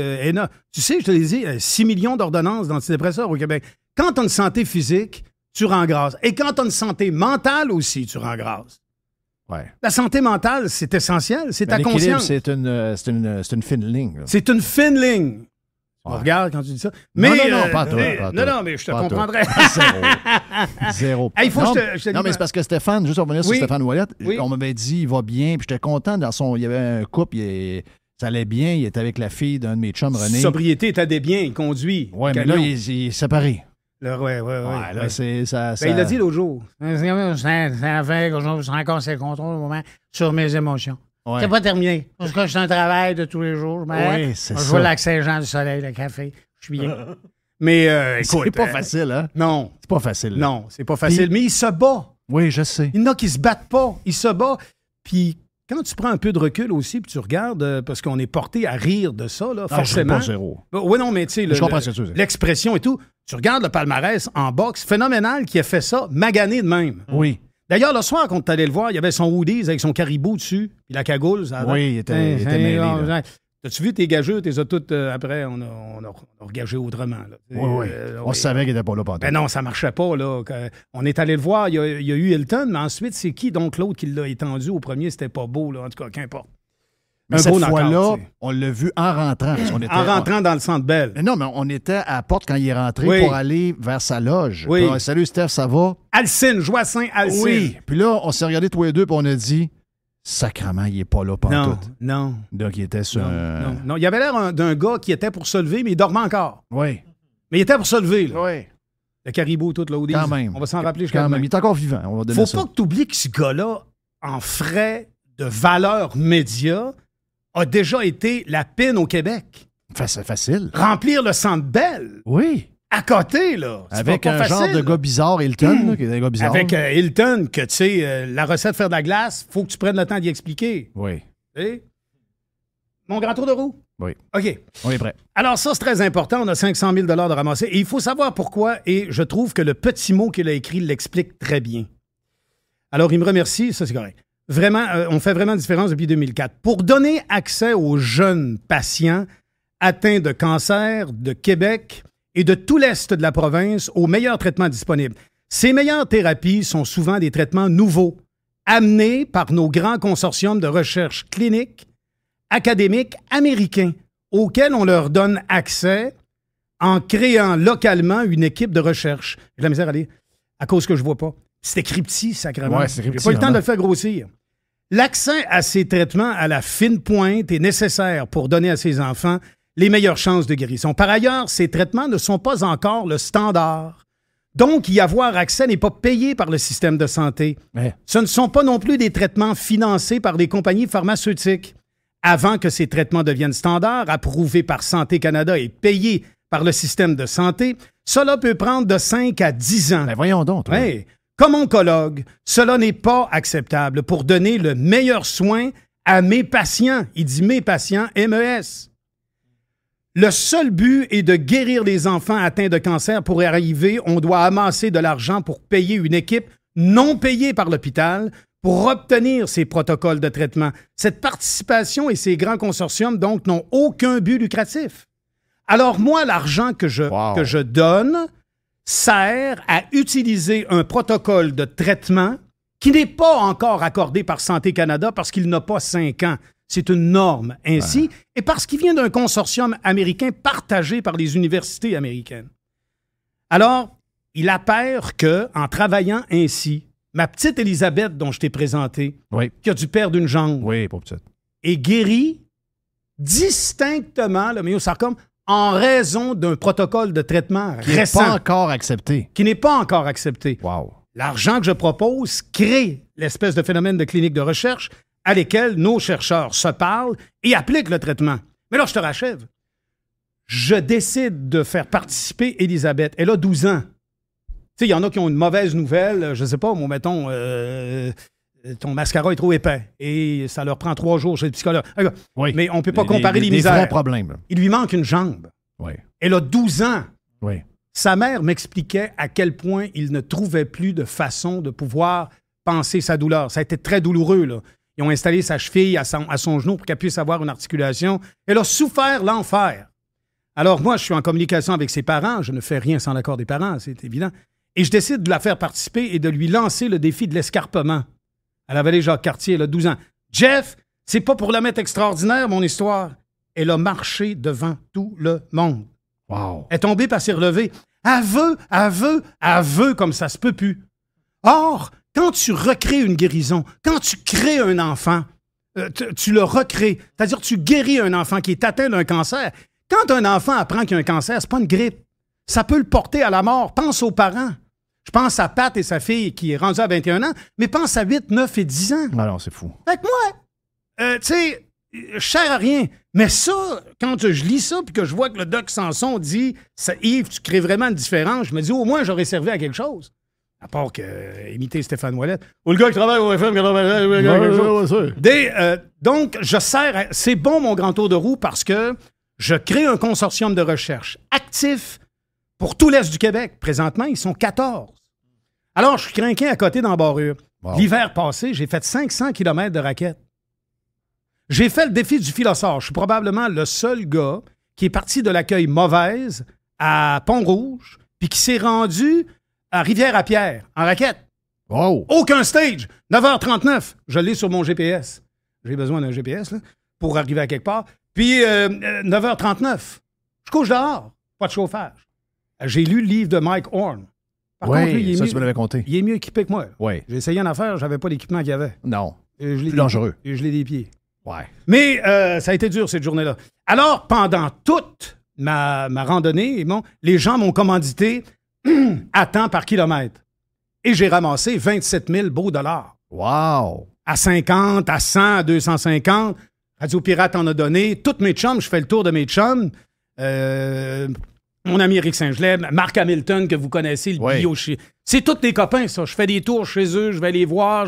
tu sais, je te l'ai dit, 6 millions d'ordonnances d'antidépresseurs au Québec. Quand tu as une santé physique, tu rends grâce. Et quand tu as une santé mentale aussi, tu rends grâce. Ouais. La santé mentale, c'est essentiel. C'est ta conscience. C'est une fine ligne. Là. C'est une fine ligne. Ouais. Regarde quand tu dis ça. Mais, non, pas toi. Non, mais je te comprendrais. Zéro. Hey, je te non, mais c'est parce que Stéphane, juste pour revenir sur Stéphane Ouellet, on m'avait dit il va bien, puis j'étais content. Il y avait un couple, ça allait bien, il était avec la fille d'un de mes chums, René. Sobriété, était des biens, il conduit. Oui, mais là, il est séparé. Oui. Là, c'est ça. Il l'a dit l'autre jour. C'est la fin que je prends contrôle au moment sur mes émotions. C'est pas terminé. Parce que c'est un travail de tous les jours. Oui, c'est ça. Je vois le Lac-Saint-Jean, du soleil, le café. Je suis bien. Mais écoute... C'est pas facile, hein? Non. C'est pas facile. Non, c'est pas facile. Mais il se bat. Oui, je sais. Il y en a qui se battent pas. Il se bat. Puis quand tu prends un peu de recul aussi, puis tu regardes, parce qu'on est porté à rire de ça, là, forcément. Pas zéro. Oui, non, mais tu sais, l'expression et tout. Tu regardes le palmarès en boxe, phénoménal qui a fait ça, magané de même. Oui. D'ailleurs, le soir, quand tu allais le voir, il y avait son hoodies avec son caribou dessus, puis la cagoule. Oui, il était mêlé. As-tu vu tes gageux? T'es toutes après, on a regagé autrement. Là. Oui. On savait qu'il n'était pas là pendant. Ben non, ça marchait pas. Là. On est allé le voir, il y a eu Hilton, mais ensuite, c'est qui donc l'autre qui l'a étendu au premier? C'était pas beau, là. En tout cas, qu'importe. Mais cette fois-là, on l'a vu en rentrant. En rentrant dans le Centre Bell. Non, mais on était à la porte quand il est rentré pour aller vers sa loge. Oui. Puis, salut Steph, ça va? Alcine, Joassin, Alcine. Oui. Puis là, on s'est regardés tous les deux, puis on a dit, sacrement, il n'est pas là pantoute. Non. Donc, il était sur Non. Il avait l'air d'un gars qui était pour se lever, mais il dormait encore. Oui. Mais il était pour se lever, là. Oui. Le caribou, tout là. Quand même. On va s'en rappeler jusqu'à quand même. Il est encore vivant. On va donner Faut pas que tu oublies que ce gars-là, en frais de valeur média, a déjà été la pine au Québec. C'est facile. Remplir le Centre Bell. Oui. À côté, là. Avec pas un facile, genre de gars bizarre, Hilton, là, qui est un gars bizarre. Avec Hilton, que tu sais, la recette de faire de la glace, faut que tu prennes le temps d'y expliquer. Oui. Et mon grand tour de roue? Oui. OK. On est prêt. Alors ça, c'est très important. On a 500 000 de ramasser. Et il faut savoir pourquoi. Et je trouve que le petit mot qu'il a écrit l'explique très bien. Alors, il me remercie. Ça, c'est correct. Vraiment, on fait vraiment différence depuis 2004. Pour donner accès aux jeunes patients atteints de cancer de Québec et de tout l'Est de la province aux meilleurs traitements disponibles. Ces meilleures thérapies sont souvent des traitements nouveaux, amenés par nos grands consortiums de recherche clinique, académiques américains, auxquels on leur donne accès en créant localement une équipe de recherche. J'ai la misère à lire, à cause que je vois pas. C'est écrit petit, sacrément. Ouais, c'est écrit petit, j'ai pas eu le temps de le faire grossir. L'accès à ces traitements à la fine pointe est nécessaire pour donner à ces enfants les meilleures chances de guérison. Par ailleurs, ces traitements ne sont pas encore le standard. Donc, y avoir accès n'est pas payé par le système de santé. Ouais. Ce ne sont pas non plus des traitements financés par des compagnies pharmaceutiques. Avant que ces traitements deviennent standards, approuvés par Santé Canada et payés par le système de santé, cela peut prendre de 5 à 10 ans. Ben voyons donc. Toi. Ouais. Comme oncologue, cela n'est pas acceptable pour donner le meilleur soin à mes patients. Il dit mes patients, MES. Le seul but est de guérir les enfants atteints de cancer. Pour y arriver, on doit amasser de l'argent pour payer une équipe non payée par l'hôpital pour obtenir ces protocoles de traitement. Cette participation et ces grands consortiums, donc, n'ont aucun but lucratif. Alors moi, l'argent que je donne sert à utiliser un protocole de traitement qui n'est pas encore accordé par Santé Canada parce qu'il n'a pas 5 ans. C'est une norme ainsi, et parce qu'il vient d'un consortium américain partagé par les universités américaines. Alors, il appert qu'en travaillant ainsi, ma petite Élisabeth, dont je t'ai présenté, qui a dû perdre une jambe, est guérie distinctement, le myosarcome, en raison d'un protocole de traitement récent. Qui n'est pas encore accepté. Qui n'est pas encore accepté. Wow. L'argent que je propose crée l'espèce de phénomène de clinique de recherche à lesquelles nos chercheurs se parlent et appliquent le traitement. Mais là, je te rachève. Je décide de faire participer Élisabeth. Elle a 12 ans. Tu sais, il y en a qui ont une mauvaise nouvelle. Je sais pas, moi, mettons, ton mascara est trop épais et ça leur prend 3 jours chez le psychologue. Oui. Mais on ne peut pas comparer les misères. Des vrais problèmes. Il lui manque une jambe. Oui. Elle a 12 ans. Oui. Sa mère m'expliquait à quel point il ne trouvait plus de façon de pouvoir penser sa douleur. Ça a été très douloureux, là. Ils ont installé sa cheville à son genou pour qu'elle puisse avoir une articulation. Elle a souffert l'enfer. Alors moi, je suis en communication avec ses parents. Je ne fais rien sans l'accord des parents, c'est évident. Et je décide de la faire participer et de lui lancer le défi de l'escarpement. À la vallée Jacques-Cartier, elle a 12 ans. Jeff, c'est pas pour la mettre extraordinaire, mon histoire. Elle a marché devant tout le monde. Wow. Elle est tombée par s'y relever. Aveu, comme ça se peut plus. Or, quand tu recrées une guérison, quand tu crées un enfant, tu le recrées. C'est-à-dire tu guéris un enfant qui est atteint d'un cancer. Quand un enfant apprend qu'il y a un cancer, c'est pas une grippe. Ça peut le porter à la mort. Pense aux parents. Je pense à Pat et sa fille qui est rendue à 21 ans, mais pense à 8, 9 et 10 ans. Alors, c'est fou. Fait que moi, tu sais, je sers à rien. Mais ça, quand je lis ça puis que je vois que le Doc Sanson dit « Yves, tu crées vraiment une différence », je me dis, au moins, j'aurais servi à quelque chose. À part que imiter Stéphane Ouellette. Ou le gars qui travaille au FM, donc, je sers. C'est bon, mon grand tour de roue, parce que je crée un consortium de recherche actif pour tout l'Est du Québec. Présentement, ils sont 14. Alors, je suis crinqué à côté d'Embarrure. Wow. L'hiver passé, j'ai fait 500 km de raquettes. J'ai fait le défi du Philosophe. Je suis probablement le seul gars qui est parti de l'accueil Mauvaise à Pont-Rouge, puis qui s'est rendu à Rivière-à-Pierre, en raquette. Wow. Aucun stage. 9h39. Je l'ai sur mon GPS. J'ai besoin d'un GPS là, pour arriver à quelque part. Puis 9h39. Je couche dehors. Pas de chauffage. J'ai lu le livre de Mike Horn. Par contre, lui, ça, tu me l'avais compté. Il est mieux équipé que moi. Oui. J'ai essayé une affaire, j'avais pas l'équipement qu'il y avait. Non. Plus dangereux. Et je l'ai des pieds. Ouais. Mais ça a été dur, cette journée-là. Alors, pendant toute ma randonnée, les gens m'ont commandité à temps par kilomètre. Et j'ai ramassé 27 000 beaux dollars. Wow! À 50, à 100, à 250. Radio Pirate en a donné. Tous mes chums, je fais le tour de mes chums. Mon ami Eric Saint-Gelais, Marc Hamilton, que vous connaissez, le bio. C'est tous des copains, ça. Je fais des tours chez eux, je vais les voir,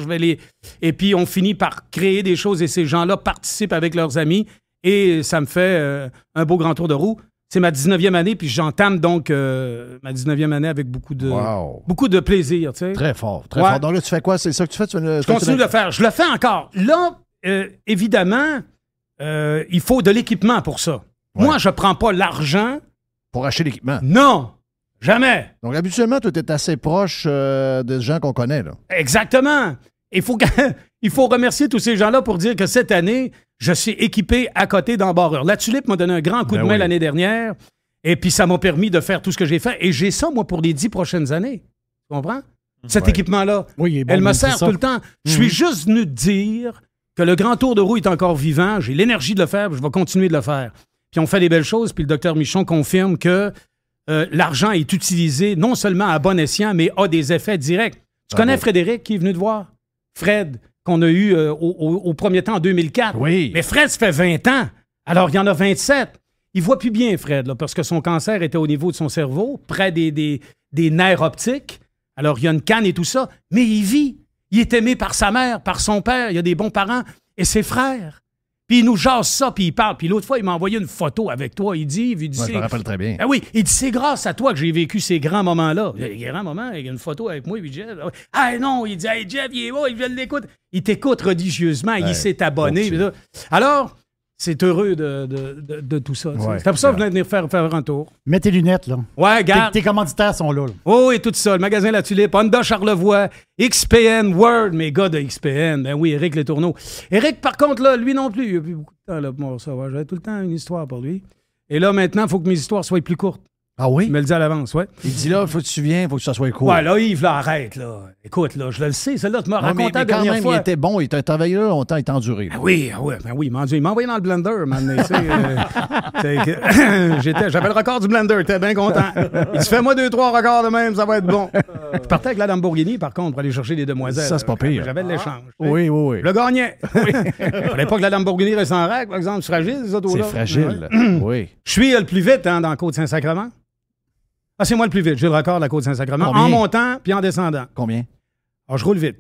Et puis, on finit par créer des choses et ces gens-là participent avec leurs amis. Et ça me fait un beau grand tour de roue. C'est ma 19e année, puis j'entame donc ma 19e année avec beaucoup de plaisir. Tu sais. Très fort, très fort. Donc là, tu fais quoi? C'est ça que tu fais? Je continue de le faire. Je le fais encore. Là, évidemment, il faut de l'équipement pour ça. Ouais. Moi, je prends pas l'argent. Pour acheter l'équipement? Non! Jamais! Donc, habituellement, tu es assez proche de gens qu'on connaît, là. Exactement! Il faut remercier tous ces gens-là pour dire que cette année, je suis équipé à côté d'Embarrure. La Tulipe m'a donné un grand coup de main l'année dernière, et puis ça m'a permis de faire tout ce que j'ai fait. Et j'ai ça, moi, pour les 10 prochaines années. Tu comprends? Cet équipement-là. Oui, bon, elle me sert tout le temps. Je suis juste venu te dire que le grand tour de roue est encore vivant. J'ai l'énergie de le faire, puis je vais continuer de le faire. Puis on fait des belles choses, puis le docteur Michon confirme que l'argent est utilisé non seulement à bon escient, mais a des effets directs. Tu connais Frédéric qui est venu te voir? Fred, qu'on a eu au premier temps en 2004. Oui. Mais Fred, ça fait 20 ans. Alors, il y en a 27. Il voit plus bien, Fred, là, parce que son cancer était au niveau de son cerveau, près des nerfs optiques. Alors, il y a une canne et tout ça. Mais il vit. Il est aimé par sa mère, par son père. Il a des bons parents. Et ses frères. Puis il nous jase ça, puis il parle. Puis l'autre fois, il m'a envoyé une photo avec toi. Il dit... je me rappelle très bien. Ah oui, il dit, c'est grâce à toi que j'ai vécu ces grands moments-là. Les grands moments, il y a une photo avec moi, puis Jeff. Ah non, il dit, hey Jeff, il est beau, je l'écoute. Il t'écoute religieusement, il s'est abonné. Alors, c'est heureux de tout ça. Ouais, c'est pour ça que vous venez venir faire un tour. Mets tes lunettes, là. Ouais, garde. Tes commanditaires sont là. Oh, et tout ça. Le magasin La Tulipe, Honda Charlevoix, XPN, Word, mes gars de XPN. Ben oui, Éric Letourneau. Éric, par contre, là, lui non plus, il n'a plus beaucoup de temps là, pour ça. J'avais tout le temps une histoire pour lui. Et là, maintenant, il faut que mes histoires soient plus courtes. Ah oui? Il me le dit à l'avance, ouais. Il dit là, il faut que tu te souviens, il faut que ça soit court. Ouais, là, Yves, là, arrête, là. Écoute, là, je le sais, celle-là, tu m'as raconté la dernière fois. Il était bon, il t'a travaillé là longtemps, il t'a enduré. Ah oui, il m'a envoyé dans le blender, man. J'avais le record du blender, j'étais bien content. Il dit, fais-moi 2-3 records de même, ça va être bon. Je partais avec la Lamborghini, par contre, pour aller chercher les demoiselles. Ça, c'est pas pire. J'avais de l'échange. Oui. Je le gagnais. Oui. Fallait pas que la Lamborghini reste en règle, par exemple, c'est fragile, ces autos-là. C'est fragile, oui. Je suis le plus vite dans Côte-Saint-Sacrement. Ah, c'est moi le plus vite. J'ai le record de la Côte-Saint-Sacrement. En montant puis en descendant. Combien? Ah, je roule vite.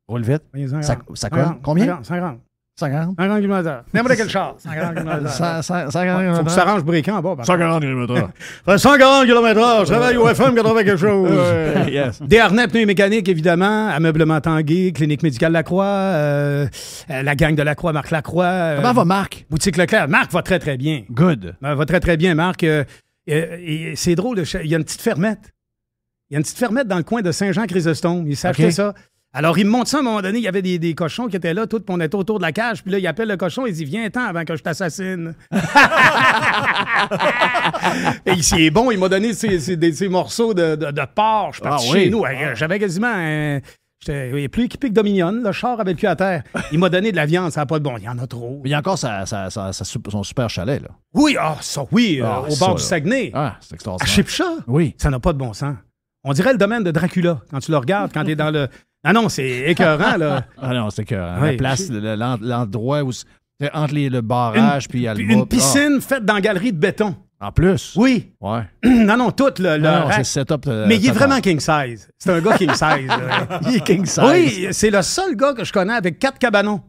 Roule vite? Ça quoi? Combien? 50. 50? 50 km/h. N'importe quel char. 50 km/h. 50 km/h. Faut que tu s'arranges briquant en bas. 140 km/h. 140 km/h. Je travaille au FM 80 quelque chose. Yes. Des harnais, pneus mécaniques, évidemment. Ameublement Tanguay, Clinique Médicale Lacroix. La gang de Lacroix, Marc Lacroix. Comment va Marc? Boutique Leclerc. Marc va très, très bien. Good. Va très, très bien, Marc. Et c'est drôle, il y a une petite fermette. Il y a une petite fermette dans le coin de Saint-Jean-Chrysostome. Il s'est acheté ça. Alors, il me montre ça à un moment donné. Il y avait des cochons qui étaient là, tout, puis on était autour de la cage. Puis là, il appelle le cochon, il dit, viens-t'en avant que je t'assassine. Et il est bon, il m'a donné ces morceaux de porc. Je suis parti chez nous. J'avais quasiment j'étais plus équipé que Dominion. Le char avait le cul à terre. Il m'a donné de la viande, ça n'a pas de bon. Il y en a trop. Mais il y a encore son super chalet, là. Oui, au bord du Saguenay. Ah, c'est extraordinaire. À Chipcha? Oui. Ça n'a pas de bon sens. On dirait le domaine de Dracula quand tu le regardes, quand tu es dans le... Ah non, c'est écœurant, là. Ah non, c'est écœurant. Oui, la place, l'endroit où... C'est entre le barrage puis Alma. Une piscine faite dans la galerie de béton. En plus? Oui. Ouais. non, tout le non, rack. c'est setup. Mais il est vraiment king size. C'est un gars king size. Il est king size. Oui, c'est le seul gars que je connais avec 4 cabanons.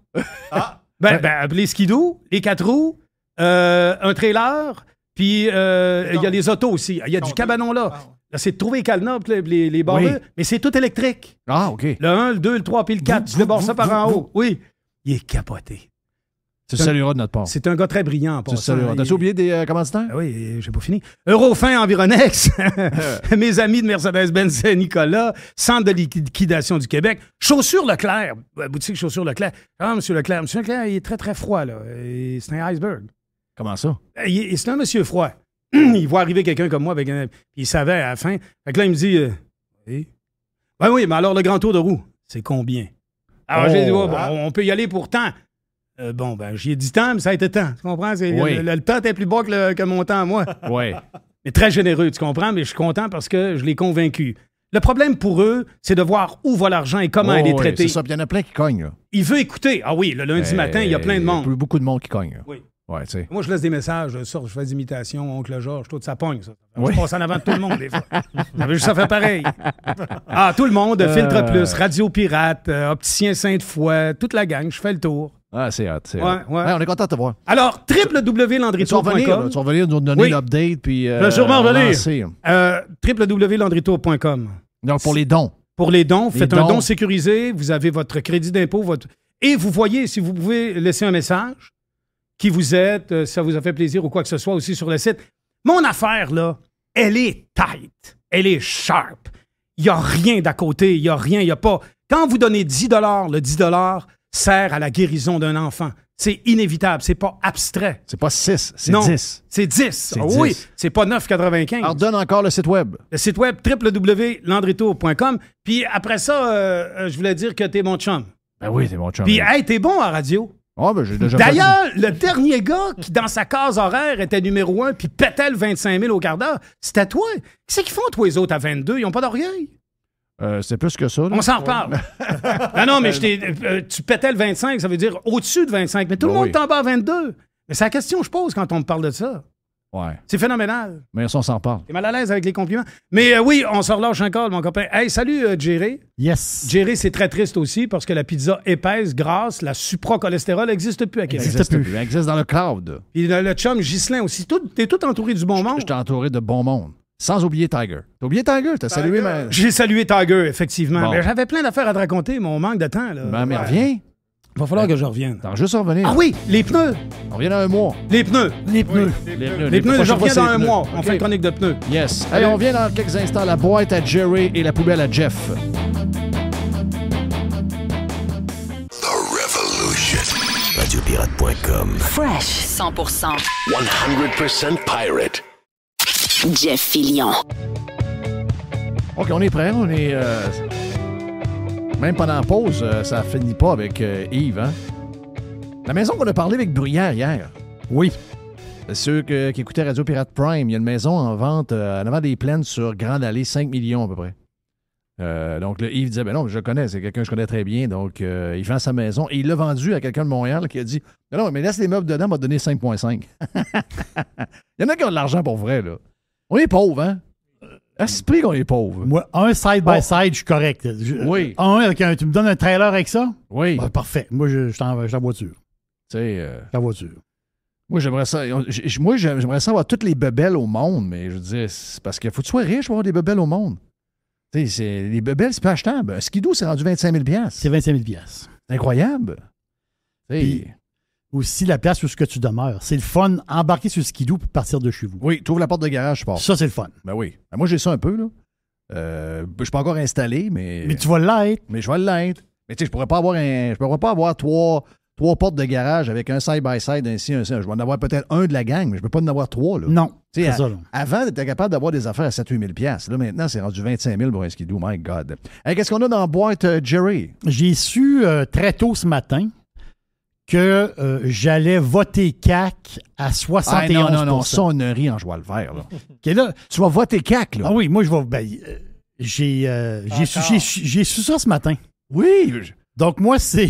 Les skidoo, les 4 roues, un trailer, puis il y a les autos aussi. Il y a du cabanon là. Là, c'est de trouver les cadenas, les barreux, mais c'est tout électrique. Ah, OK. Le 1, le 2, le 3, puis le 4. Tu débordes ça par en haut. Oui. Il est capoté. Tu salueras de notre part. C'est un gars très brillant. Tu saluras. T'as-tu oublié des commanditaires? Oui, j'ai pas fini. Eurofin Environex, mes amis de Mercedes-Benz Nicolas, Centre de liquidation du Québec, Chaussures Leclerc, boutique Chaussures Leclerc. Ah, Monsieur Leclerc, il est très, très froid, là. C'est un iceberg. Comment ça? C'est un monsieur froid. Il voit arriver quelqu'un comme moi, puis il savait à la fin. Fait que là, il me dit, oui. Ben oui, mais alors le grand tour de roue, c'est combien? Alors j'ai dit, on peut y aller pour tant. J'y ai dit tant, mais ça a été tant. Tu comprends? Le temps était plus bas que mon temps à moi. Oui. Mais très généreux, tu comprends? Mais je suis content parce que je l'ai convaincu. Le problème pour eux, c'est de voir où va l'argent et comment il est traité. C'est ça, puis il y en a plein qui cognent. Là. Il veut écouter. Ah oui, le lundi matin, il y a plein de monde. Il y a beaucoup de monde qui cogne. Oui. Ouais, tu sais. Moi, je laisse des messages, je fais des imitations, Oncle Georges, tout ça pogne, ça. Je passe en avant de tout le monde, des fois. J'avais juste à faire pareil. Ah, tout le monde, Filtre Plus, Radio Pirate, Opticien Sainte-Foy, toute la gang, je fais le tour. Ah, c'est hot, c'est hot. On est content de te voir. Alors, www.landrytour.com. Tu vas revenir nous donner l'update, puis... je vais sûrement revenir. www.landrytour.com. Donc, pour les dons. Pour les dons, faites un don sécurisé, vous avez votre crédit d'impôt, et vous voyez si vous pouvez laisser un message. Qui vous êtes, si ça vous a fait plaisir ou quoi que ce soit aussi sur le site. Mon affaire, là, elle est tight. Elle est sharp. Il n'y a rien d'à côté. Il n'y a rien. Il n'y a pas... Quand vous donnez 10 $, le 10 $ sert à la guérison d'un enfant. C'est inévitable. C'est pas abstrait. C'est pas 6, c'est non, 10. C'est 10. Oui, c'est pas 9,95. Alors, donne encore le site web. Le site web, www.landrytour.com. Puis après ça, je voulais dire que t'es mon chum. Ben oui, t'es mon chum. Puis, hey, t'es bon à radio. Oh, ben, j'ai déjà D'ailleurs, le dernier gars qui, dans sa case horaire, était numéro 1 puis pétait le 25 000 au quart d'heure, c'était toi. Qu'est-ce qu'ils font, toi, les autres, à 22? Ils n'ont pas d'orgueil? C'est plus que ça. Là. On s'en reparle. non, mais tu pétais le 25, ça veut dire au-dessus de 25. Mais tout le monde tombe à 22. Mais c'est la question que je pose quand on me parle de ça. Ouais. C'est phénoménal. Mais on s'en parle. T'es mal à l'aise avec les compliments. Mais oui, on se relâche encore, mon copain. Hey, salut, Jerry. Yes. Jerry, c'est très triste aussi parce que la pizza épaisse, grasse, la supracholestérol n'existe plus à Québec. Elle existe dans le cloud. Puis le chum Ghislain aussi. T'es tout entouré du bon monde. Je t'ai entouré de bon monde. Sans oublier Tiger. T'as oublié Tiger? T'as salué ma... J'ai salué Tiger, effectivement. Bon. Mais j'avais plein d'affaires à te raconter, mon manque de temps. Là. Ben, mais reviens. Il va falloir que je revienne. T'as juste à revenir. Ah oui, les pneus. On revient dans un mois. Les pneus. Les pneus. Les pneus, je reviens dans un mois. On fait une chronique de pneus. Yes. Allez, on vient dans quelques instants. La boîte à Jerry et la poubelle à Jeff. The Revolution. Radiopirate.com. Fresh 100%. 100% pirate. Jeff Fillion. OK, on est prêt. On est... Même pendant la pause, ça finit pas avec Yves. Hein? La maison qu'on a parlé avec Bruyère hier. Oui. Ceux qui écoutaient Radio Pirate Prime, il y a une maison en vente en avant des plaines sur Grande Allée, 5 millions à peu près. Donc là, Yves disait, ben non, je le connais, c'est quelqu'un que je connais très bien. Donc, il vend sa maison et il l'a vendu à quelqu'un de Montréal qui a dit, non, mais laisse les meubles dedans, on va te donner 5,5. Il y en a qui ont de l'argent pour vrai, là. On est pauvres, hein? À ce prix qu'on est pauvre. Moi, un side-by-side, je suis correct. Oui. Tu me donnes un trailer avec ça? Oui. Ben, parfait. Moi, je suis en voiture. Tu sais... la voiture. Moi, j'aimerais ça. J'aimerais ça avoir toutes les bebelles au monde, mais je veux dire, c'est parce qu'il faut que tu sois riche pour avoir des bebelles au monde. Tu sais, les bebelles, c'est pas achetable. Un skidoo, c'est rendu 25 000 $. C'est 25 000 $. C'est incroyable. Puis, aussi la place où ce que tu demeures. C'est le fun, embarquer sur le skidoo pour partir de chez vous. Oui, tu ouvres la porte de garage, je pars. Ça, c'est le fun. Ben oui. Ben moi, j'ai ça un peu, là. Je suis pas encore installé, mais... Mais tu vas l'être. Mais je vais l'être. Mais tu sais, je pourrais pas avoir trois portes de garage avec un side-by-side ainsi, un. Je vais en avoir peut-être un de la gang, mais je peux pas en avoir trois, là. Non, c'est ça. Avant, tu étais capable d'avoir des affaires à 7-8 000 $. Là, maintenant, c'est rendu 25 000 pour un skidoo. My God. Hey, qu'est-ce qu'on a dans la boîte, Jerry? J'ai su très tôt ce matin que j'allais voter CAQ à 71%. Non, ça, on a ri en joie le vert, là. Okay, là. Tu vas voter CAQ, là? Ah oui, moi, je vais... j'ai su ça ce matin. Oui, Donc, moi, c'est...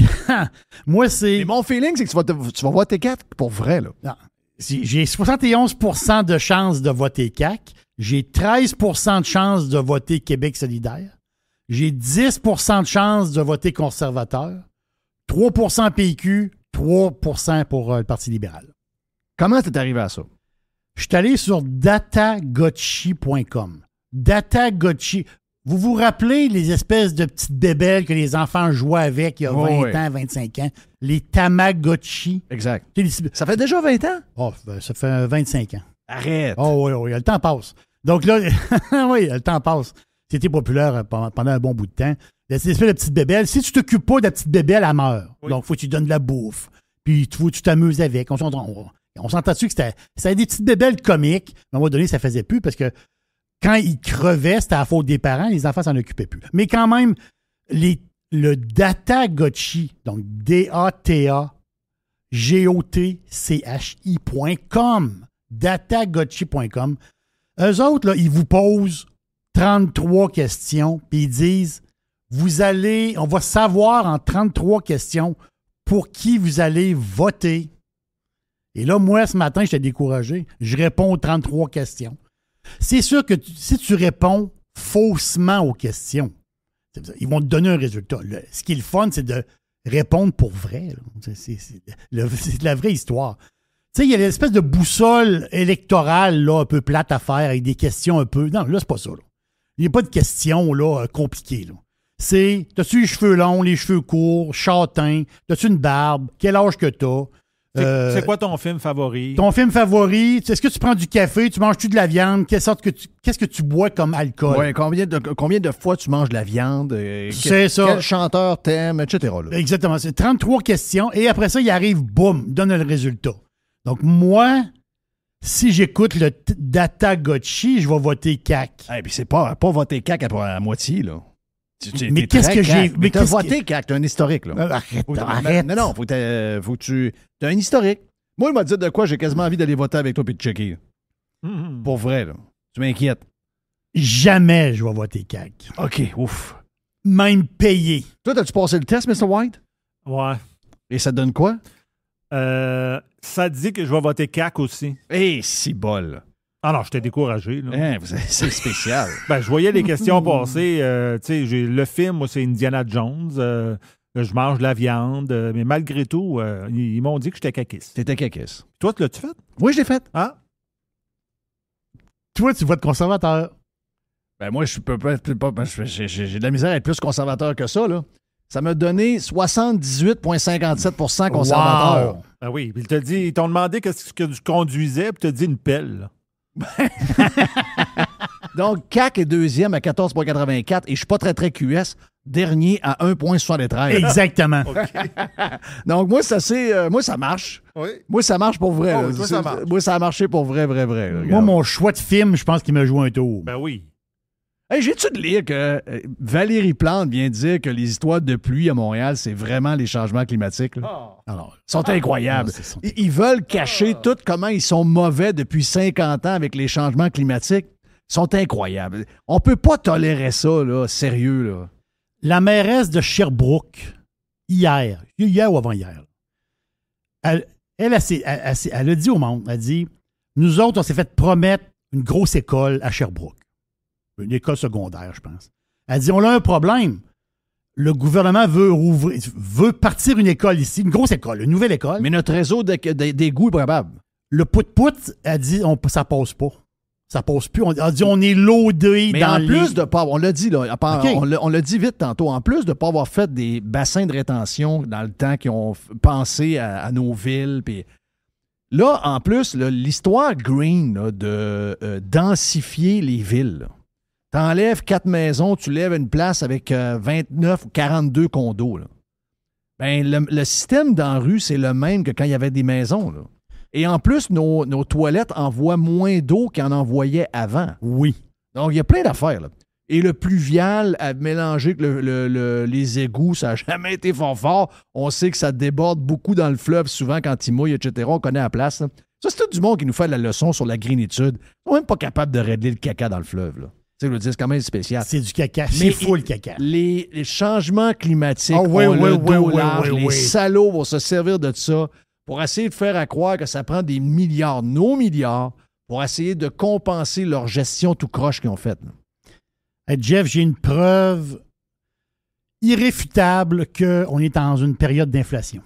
Mais mon feeling, c'est que tu vas voter CAQ pour vrai, là. Non. J'ai 71% de chances de voter CAQ. J'ai 13% de chances de voter Québec solidaire. J'ai 10% de chances de voter conservateur. 3% PQ, 3% pour le Parti libéral. Comment t'es arrivé à ça? Je suis allé sur datagotchi.com. Datagotchi. Vous vous rappelez les espèces de petites bébelles que les enfants jouaient avec il y a 20 ans, 25 ans? Les Tamagotchi. Exact. Ça fait déjà 20 ans? Oh, ça fait 25 ans. Arrête. Oh oui, le temps passe. Donc là, oui, le temps passe. C'était populaire pendant un bon bout de temps. Cette espèce de petite bébelle, si tu t'occupes pas de la petite bébelle, elle meurt. Oui. Donc, il faut que tu donnes de la bouffe. Puis, il faut que tu t'amuses avec. On s'entend-tu que c'était des petites bébelles comiques. À un moment donné, ça faisait plus parce que quand ils crevaient, c'était à la faute des parents. Les enfants s'en occupaient plus. Mais quand même, le Datagotchi, donc DATAGOTCHI.com, datagotchi.com, eux autres, là, ils vous posent 33 questions, puis ils disent, on va savoir en 33 questions pour qui vous allez voter. Et là, moi, ce matin, j'étais découragé. Je réponds aux 33 questions. C'est sûr que si tu réponds faussement aux questions, ils vont te donner un résultat. Ce qui est le fun, c'est de répondre pour vrai. C'est de la vraie histoire. Tu sais, il y a l'espèce de boussole électorale là, un peu plate à faire avec des questions un peu... Non, là, c'est pas ça. Il n'y a pas de questions là, compliquées. Là. C'est, t'as-tu les cheveux longs, les cheveux courts, châtain, t'as-tu une barbe, quel âge que t'as? C'est quoi ton film favori? Ton film favori, est-ce que tu prends du café, tu manges-tu de la viande, qu'est-ce que tu bois comme alcool? Oui, combien de fois tu manges de la viande? C'est ça. Quel chanteur t'aimes, etc. Là. Exactement, c'est 33 questions et après ça, il arrive, boum, donne le résultat. Donc moi, si j'écoute le Datagotchi, je vais voter CAQ. Et puis c'est pas voter CAQ à moitié, là. Mais qu'est-ce que j'ai... Mais t'as voté CAQ, t'as un historique, là. Arrête. Non, faut que tu... T'as un historique. Moi, il m'a dit de quoi j'ai quasiment envie d'aller voter avec toi et de checker. Pour vrai, là. Tu m'inquiètes. Jamais je vais voter CAQ. OK, ouf. Même payé. Toi, t'as-tu passé le test, Mr. White? Ouais. Et ça te donne quoi? Ça dit que je vais voter CAQ aussi. Si bol. Ah non, j'étais découragé. Là. C'est spécial. Je voyais les questions passer. Le film, moi, c'est Indiana Jones. Je mange de la viande. Mais malgré tout, ils m'ont dit que j'étais caquiste. T'étais caquiste. Toi, tu l'as-tu fait? Oui, je l'ai fait. Ah? Toi, tu votes conservateur. Moi, j'ai de la misère à être plus conservateur que ça, là. Ça m'a donné 78,57% conservateur. Wow. Ah oui, puis ils t'ont demandé qu'est-ce que tu conduisais, puis tu as dit une pelle. Donc, CAQ est deuxième à 14,84 et je suis pas très, très QS. Dernier à 1,73. Exactement. Donc, moi, ça marche. Oui. Moi, ça marche pour vrai. Toi, ça marche. Moi, ça a marché pour vrai. Moi, mon choix de film, je pense qu'il m'a joué un tour. Ben oui. Hey, j'ai-tu de lire que Valérie Plante vient dire que les histoires de pluie à Montréal, c'est vraiment les changements climatiques? Là? Alors, ils sont incroyables. Ils veulent cacher tout comment ils sont mauvais depuis 50 ans avec les changements climatiques. Ils sont incroyables. On peut pas tolérer ça, là, sérieux. Là. La mairesse de Sherbrooke, hier ou avant-hier, elle a dit au monde, elle a dit, nous autres, on s'est fait promettre une grosse école à Sherbrooke. Une école secondaire, je pense. Elle dit, on a un problème. Le gouvernement veut partir une école ici, une grosse école, une nouvelle école. Mais notre réseau d'égouts est probable. Le pout-pout, elle dit, ça passe pas. Ça passe plus. On dit, on est loadé mais dans en plus de pas, on l'a dit, là, okay. on l'a dit vite tantôt, en plus de ne pas avoir fait des bassins de rétention dans le temps qui ont pensé à nos villes, puis là, en plus, là, l'histoire green là, de densifier les villes, là. T'enlèves 4 maisons, tu lèves une place avec 29 ou 42 condos. Là. Ben, le système dans la rue, c'est le même que quand il y avait des maisons. Là. Et en plus, nos toilettes envoient moins d'eau qu'ils en envoyaient avant. Oui. Donc, il y a plein d'affaires. Là. Et le pluvial à mélanger que les égouts, ça n'a jamais été fort. On sait que ça déborde beaucoup dans le fleuve, souvent quand il mouille, etc. On connaît la place. Là. Ça, c'est tout du monde qui nous fait la leçon sur la greenitude. Ils sont même pas capables de régler le caca dans le fleuve. Là. Tu sais, c'est quand même spécial. C'est du caca. C'est full caca. Les changements climatiques les salauds vont se servir de ça pour essayer de faire croire que ça prend des milliards, nos milliards, pour essayer de compenser leur gestion tout croche qu'ils ont faite. Hey, Jeff, j'ai une preuve irréfutable qu'on est dans une période d'inflation.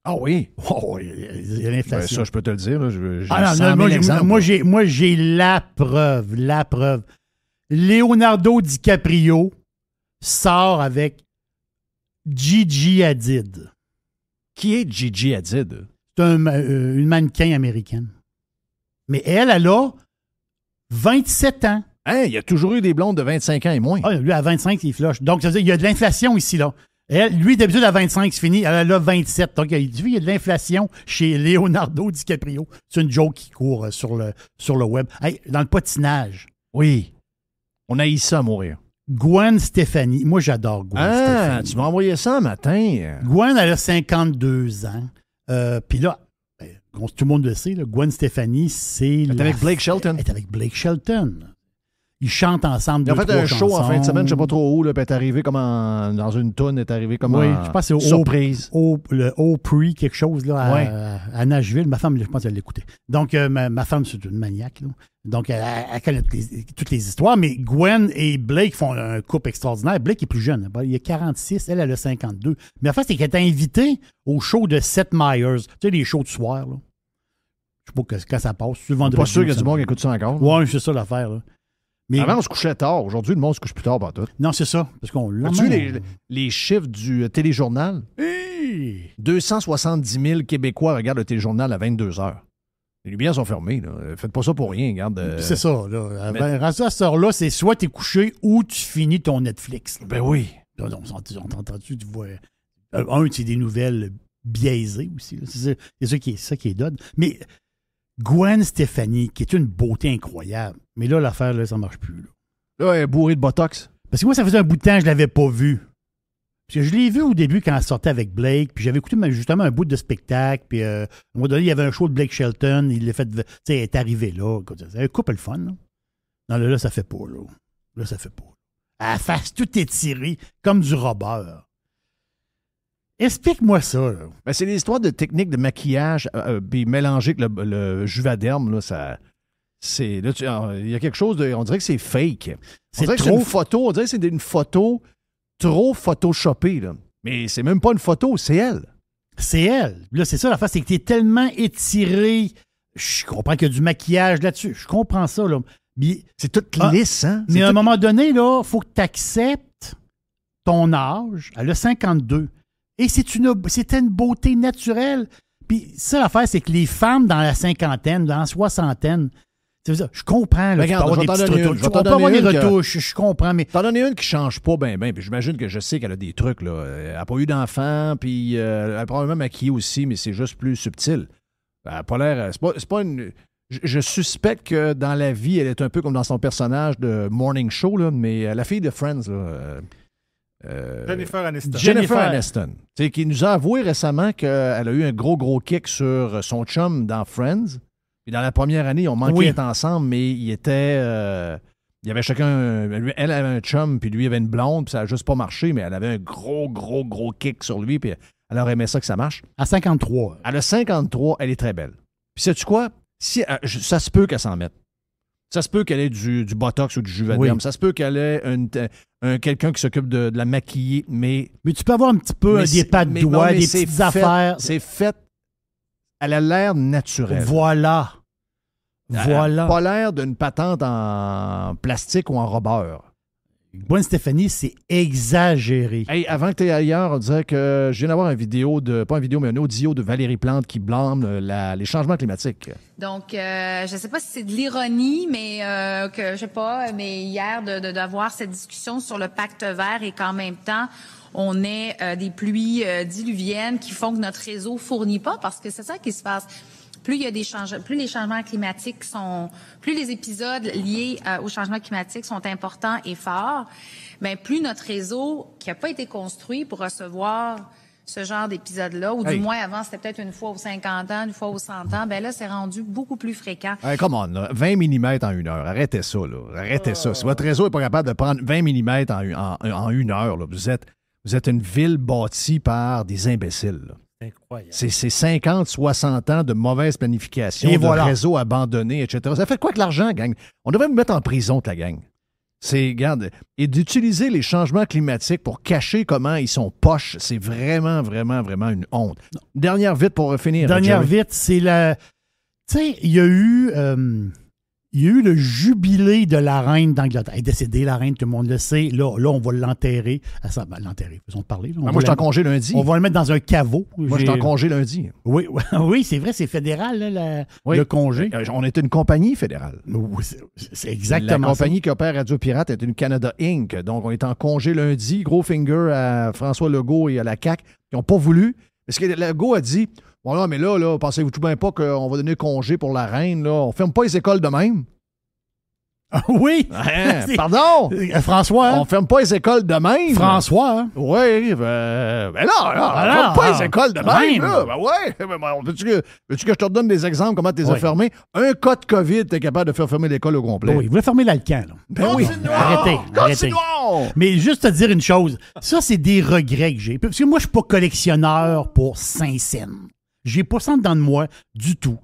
Ah oui? Oh, il y a l'inflation. Ça, je peux te le dire. Moi, j'ai la preuve. Leonardo DiCaprio sort avec Gigi Hadid. Qui est Gigi Hadid? C'est une mannequin américaine. Mais elle a 27 ans. Hein, il y a toujours eu des blondes de 25 ans et moins. Ah, lui, à 25, il flush. Donc, ça veut dire qu'il y a de l'inflation ici, là. Lui, d'habitude, à 25, c'est fini. Elle a 27. Donc, il y a de l'inflation chez Leonardo DiCaprio. C'est une joke qui court sur le web. Hey, dans le patinage. Oui. On a eu ça à mourir. Gwen Stefani. Moi, j'adore Gwen Stefani. Tu m'as envoyé ça un matin. Gwen, elle a 52 ans. Puis là, tout le monde le sait, là, Gwen Stefani, c'est... Elle est avec Blake Shelton. Elle est avec Blake Shelton. Ils chantent ensemble. Ils ont fait un show en fin de semaine, je ne sais pas trop où, là, puis elle est arrivée comme dans une toune, elle est arrivée comme je pense que c'est surprise. Le Opry, quelque chose là, à Nashville. Ma femme, je pense qu'elle l'écoutait. Donc, ma femme, c'est une maniaque. Là. Donc, elle connaît toutes les histoires. Mais Gwen et Blake font un couple extraordinaire. Blake est plus jeune. Il a 46, elle a 52. Mais en fait, c'est qu'elle est invitée au show de Seth Meyers. Tu sais, les shows du soir. Là. Je sais pas quand ça passe. Je suis pas sûr qu'il y a du monde qui écoute ça encore. Oui, c'est ça l'affaire. Là. Mais avant, on se couchait tard. Aujourd'hui, le monde se couche plus tard, par tout. Non, c'est ça. Parce qu'on as-tu les chiffres du téléjournal? Hey! 270 000 Québécois regardent le téléjournal à 22 heures. Les lumières sont fermées. Là. Faites pas ça pour rien. Regarde, c'est ça. Là. À cette heure-là, c'est soit tu es couché ou tu finis ton Netflix. Là. Ben oui. Là, on t'entend-tu, tu vois. C'est des nouvelles biaisées aussi. Là. C'est ça qui est donne. Mais Gwen Stefani, qui est une beauté incroyable. Mais là, l'affaire, là, ça marche plus. Là, elle est bourrée de botox. Parce que moi, ça faisait un bout de temps que je l'avais pas vue. Parce que je l'ai vue au début quand elle sortait avec Blake, puis j'avais écouté justement un bout de spectacle, puis à un moment donné, il y avait un show de Blake Shelton, il l'a fait, tu sais, elle est arrivée là. C'est un couple le fun, là. Non, là, ça fait pas, là. Là, ça fait pas. À la face, tout étiré, comme du robeur. Explique-moi ça. Là. Ben, c'est l'histoire de techniques de maquillage, puis mélangé avec le Juvederm, là, ça... il y a quelque chose de... On dirait que c'est fake. On dirait que c'est une photo. On dirait que c'est une photo trop photoshopée. Là. Mais c'est même pas une photo, c'est elle. C'est elle. Là, c'est ça la face, c'est que t'es tellement étiré. Je comprends qu'il y a du maquillage là-dessus. Je comprends ça. Là. Mais, c'est tout lisse, hein? Mais à un moment donné, il faut que tu acceptes ton âge. Elle a 52. Et c'était une beauté naturelle. Puis ça, l'affaire, c'est que les femmes dans la cinquantaine, dans la soixantaine, je comprends. Là, regarde, on peut avoir des retouches, je comprends. Mais t'en donnes une qui change pas bien, puis j'imagine que je sais qu'elle a des trucs. Là. Elle n'a pas eu d'enfant, puis elle a probablement maquillée aussi, mais c'est juste plus subtil. Elle n'a pas l'air... C'est pas une... Je suspecte que dans la vie, elle est un peu comme dans son personnage de Morning Show, là, mais la fille de Friends, là... Jennifer Aniston. Qui nous a avoué récemment qu'elle a eu un gros kick sur son chum dans Friends. Puis dans la première année, ils ont manqué d'être ensemble, mais il y avait chacun... Elle avait un chum, puis lui avait une blonde, puis ça n'a juste pas marché, mais elle avait un gros kick sur lui, puis elle aurait aimé ça que ça marche. À 53. Elle a 53, elle est très belle. Puis sais-tu quoi? Ça se peut qu'elle s'en mette. Ça se peut qu'elle ait du botox ou du Juvederm. Ça se peut qu'elle ait quelqu'un qui s'occupe de la maquiller, mais... Mais tu peux avoir un petit peu des pas de doigts, des petites affaires. C'est fait... Elle a l'air naturelle. Voilà. Elle n'a pas l'air d'une patente en plastique ou en robeur. Gwen Stefani, c'est exagéré. Hey, avant que tu aies ailleurs, on dirait que je viens d'avoir un audio de Valérie Plante qui blâme les changements climatiques. Donc, je ne sais pas si c'est de l'ironie, mais je sais pas, mais hier, d'avoir cette discussion sur le pacte vert et qu'en même temps, on ait des pluies diluviennes qui font que notre réseau fournit pas, parce que c'est ça qui se passe. Plus il y a plus les changements climatiques plus les épisodes liés au changement climatique sont importants et forts, bien plus notre réseau qui n'a pas été construit pour recevoir ce genre d'épisode-là, ou du moins avant, c'était peut-être une fois aux 50 ans, une fois aux 100 ans. Ben là, c'est rendu beaucoup plus fréquent. Hey, come on, là, 20 mm en 1 heure. Arrêtez ça, là. Arrêtez ça. Si votre réseau n'est pas capable de prendre 20 mm en 1 heure, là, vous êtes une ville bâtie par des imbéciles. Là. Incroyable. C'est 50, 60 ans de mauvaise planification, de réseaux abandonnés, etc. Ça fait quoi que l'argent, gang? On devrait vous mettre en prison, la gang. Regarde, et d'utiliser les changements climatiques pour cacher comment ils sont poches, c'est vraiment, vraiment, vraiment une honte. Dernière vite pour finir. Dernière vite, c'est la... Tu sais, il y a eu le jubilé de la reine d'Angleterre. Elle est décédée, la reine, tout le monde le sait. Là on va l'enterrer. L'enterrer, faisons parler. Là. Moi, je suis en congé lundi. On va le mettre dans un caveau. Moi, je suis en congé lundi. Oui, c'est vrai, c'est fédéral, là, le congé. On est une compagnie fédérale. Oui, c'est exactement la compagnie qui opère Radio Pirate est une Canada Inc. Donc, on est en congé lundi. Gros finger à François Legault et à la CAQ qui n'ont pas voulu. Parce que Legault a dit... Bon, là, mais là, pensez-vous tout bien pas qu'on va donner congé pour la reine, là? On ferme pas les écoles de même. Ah oui! Pardon? François? On ferme pas les écoles de même. François? Hein? Oui, ben là, on ferme pas les écoles de même. Là. Ben ouais. Veux-tu que je te redonne des exemples, comment tu les as fermés? Un cas de COVID, t'es capable de faire fermer l'école au complet. Oui, il voulait fermer l'Alcan, là. Ben oui. Arrêtez. Mais juste te dire une chose, ça, c'est des regrets que j'ai. Parce que moi, je suis pas collectionneur pour Saint-Saëns. J'ai pas ça dedans de moi du tout.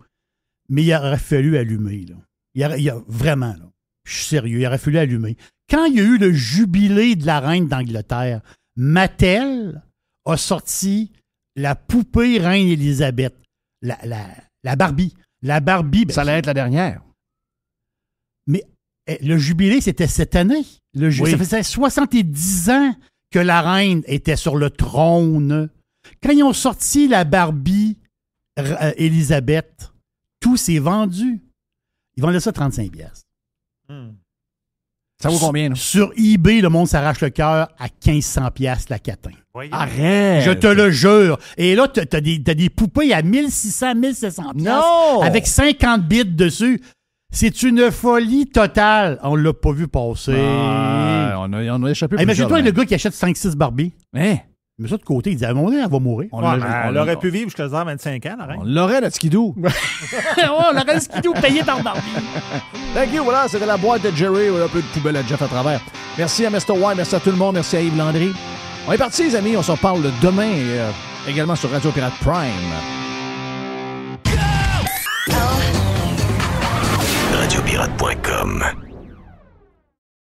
Mais il aurait fallu allumer, là. Il y a vraiment, là. Je suis sérieux, il aurait fallu allumer. Quand il y a eu le jubilé de la reine d'Angleterre, Mattel a sorti la poupée reine Élisabeth, la Barbie. La Barbie... Ça allait être la dernière. Mais le jubilé, c'était cette année. Ça faisait 70 ans que la reine était sur le trône. Quand ils ont sorti la Barbie Élisabeth, tout s'est vendu. Ils vendaient ça 35$. Ça vaut combien, là? Sur eBay, le monde s'arrache le cœur à 1500$ la catin. Arrête! Je te le jure. Et là, t'as des poupées à 1600, 1700$. Non! Avec 50 bits dessus. C'est une folie totale. On l'a pas vu passer. On a échappé plusieurs. Imagine-toi le gars qui achète 5-6 Barbies. Hein? Mais ça de côté, il dit à un moment donné, elle va mourir. Elle aurait pu vivre jusqu'à 25 ans, la reine. On l'aurait, notre skidoo. On aurait le skidoo payé dans le Barbie. Thank you, voilà, c'était la boîte de Jerry. Un peu de poubelle à Jeff à travers. Merci à Mr. White, merci à tout le monde, merci à Yves Landry. On est partis, les amis, on se reparle demain et également sur Radio Pirate Prime. Radiopirate.com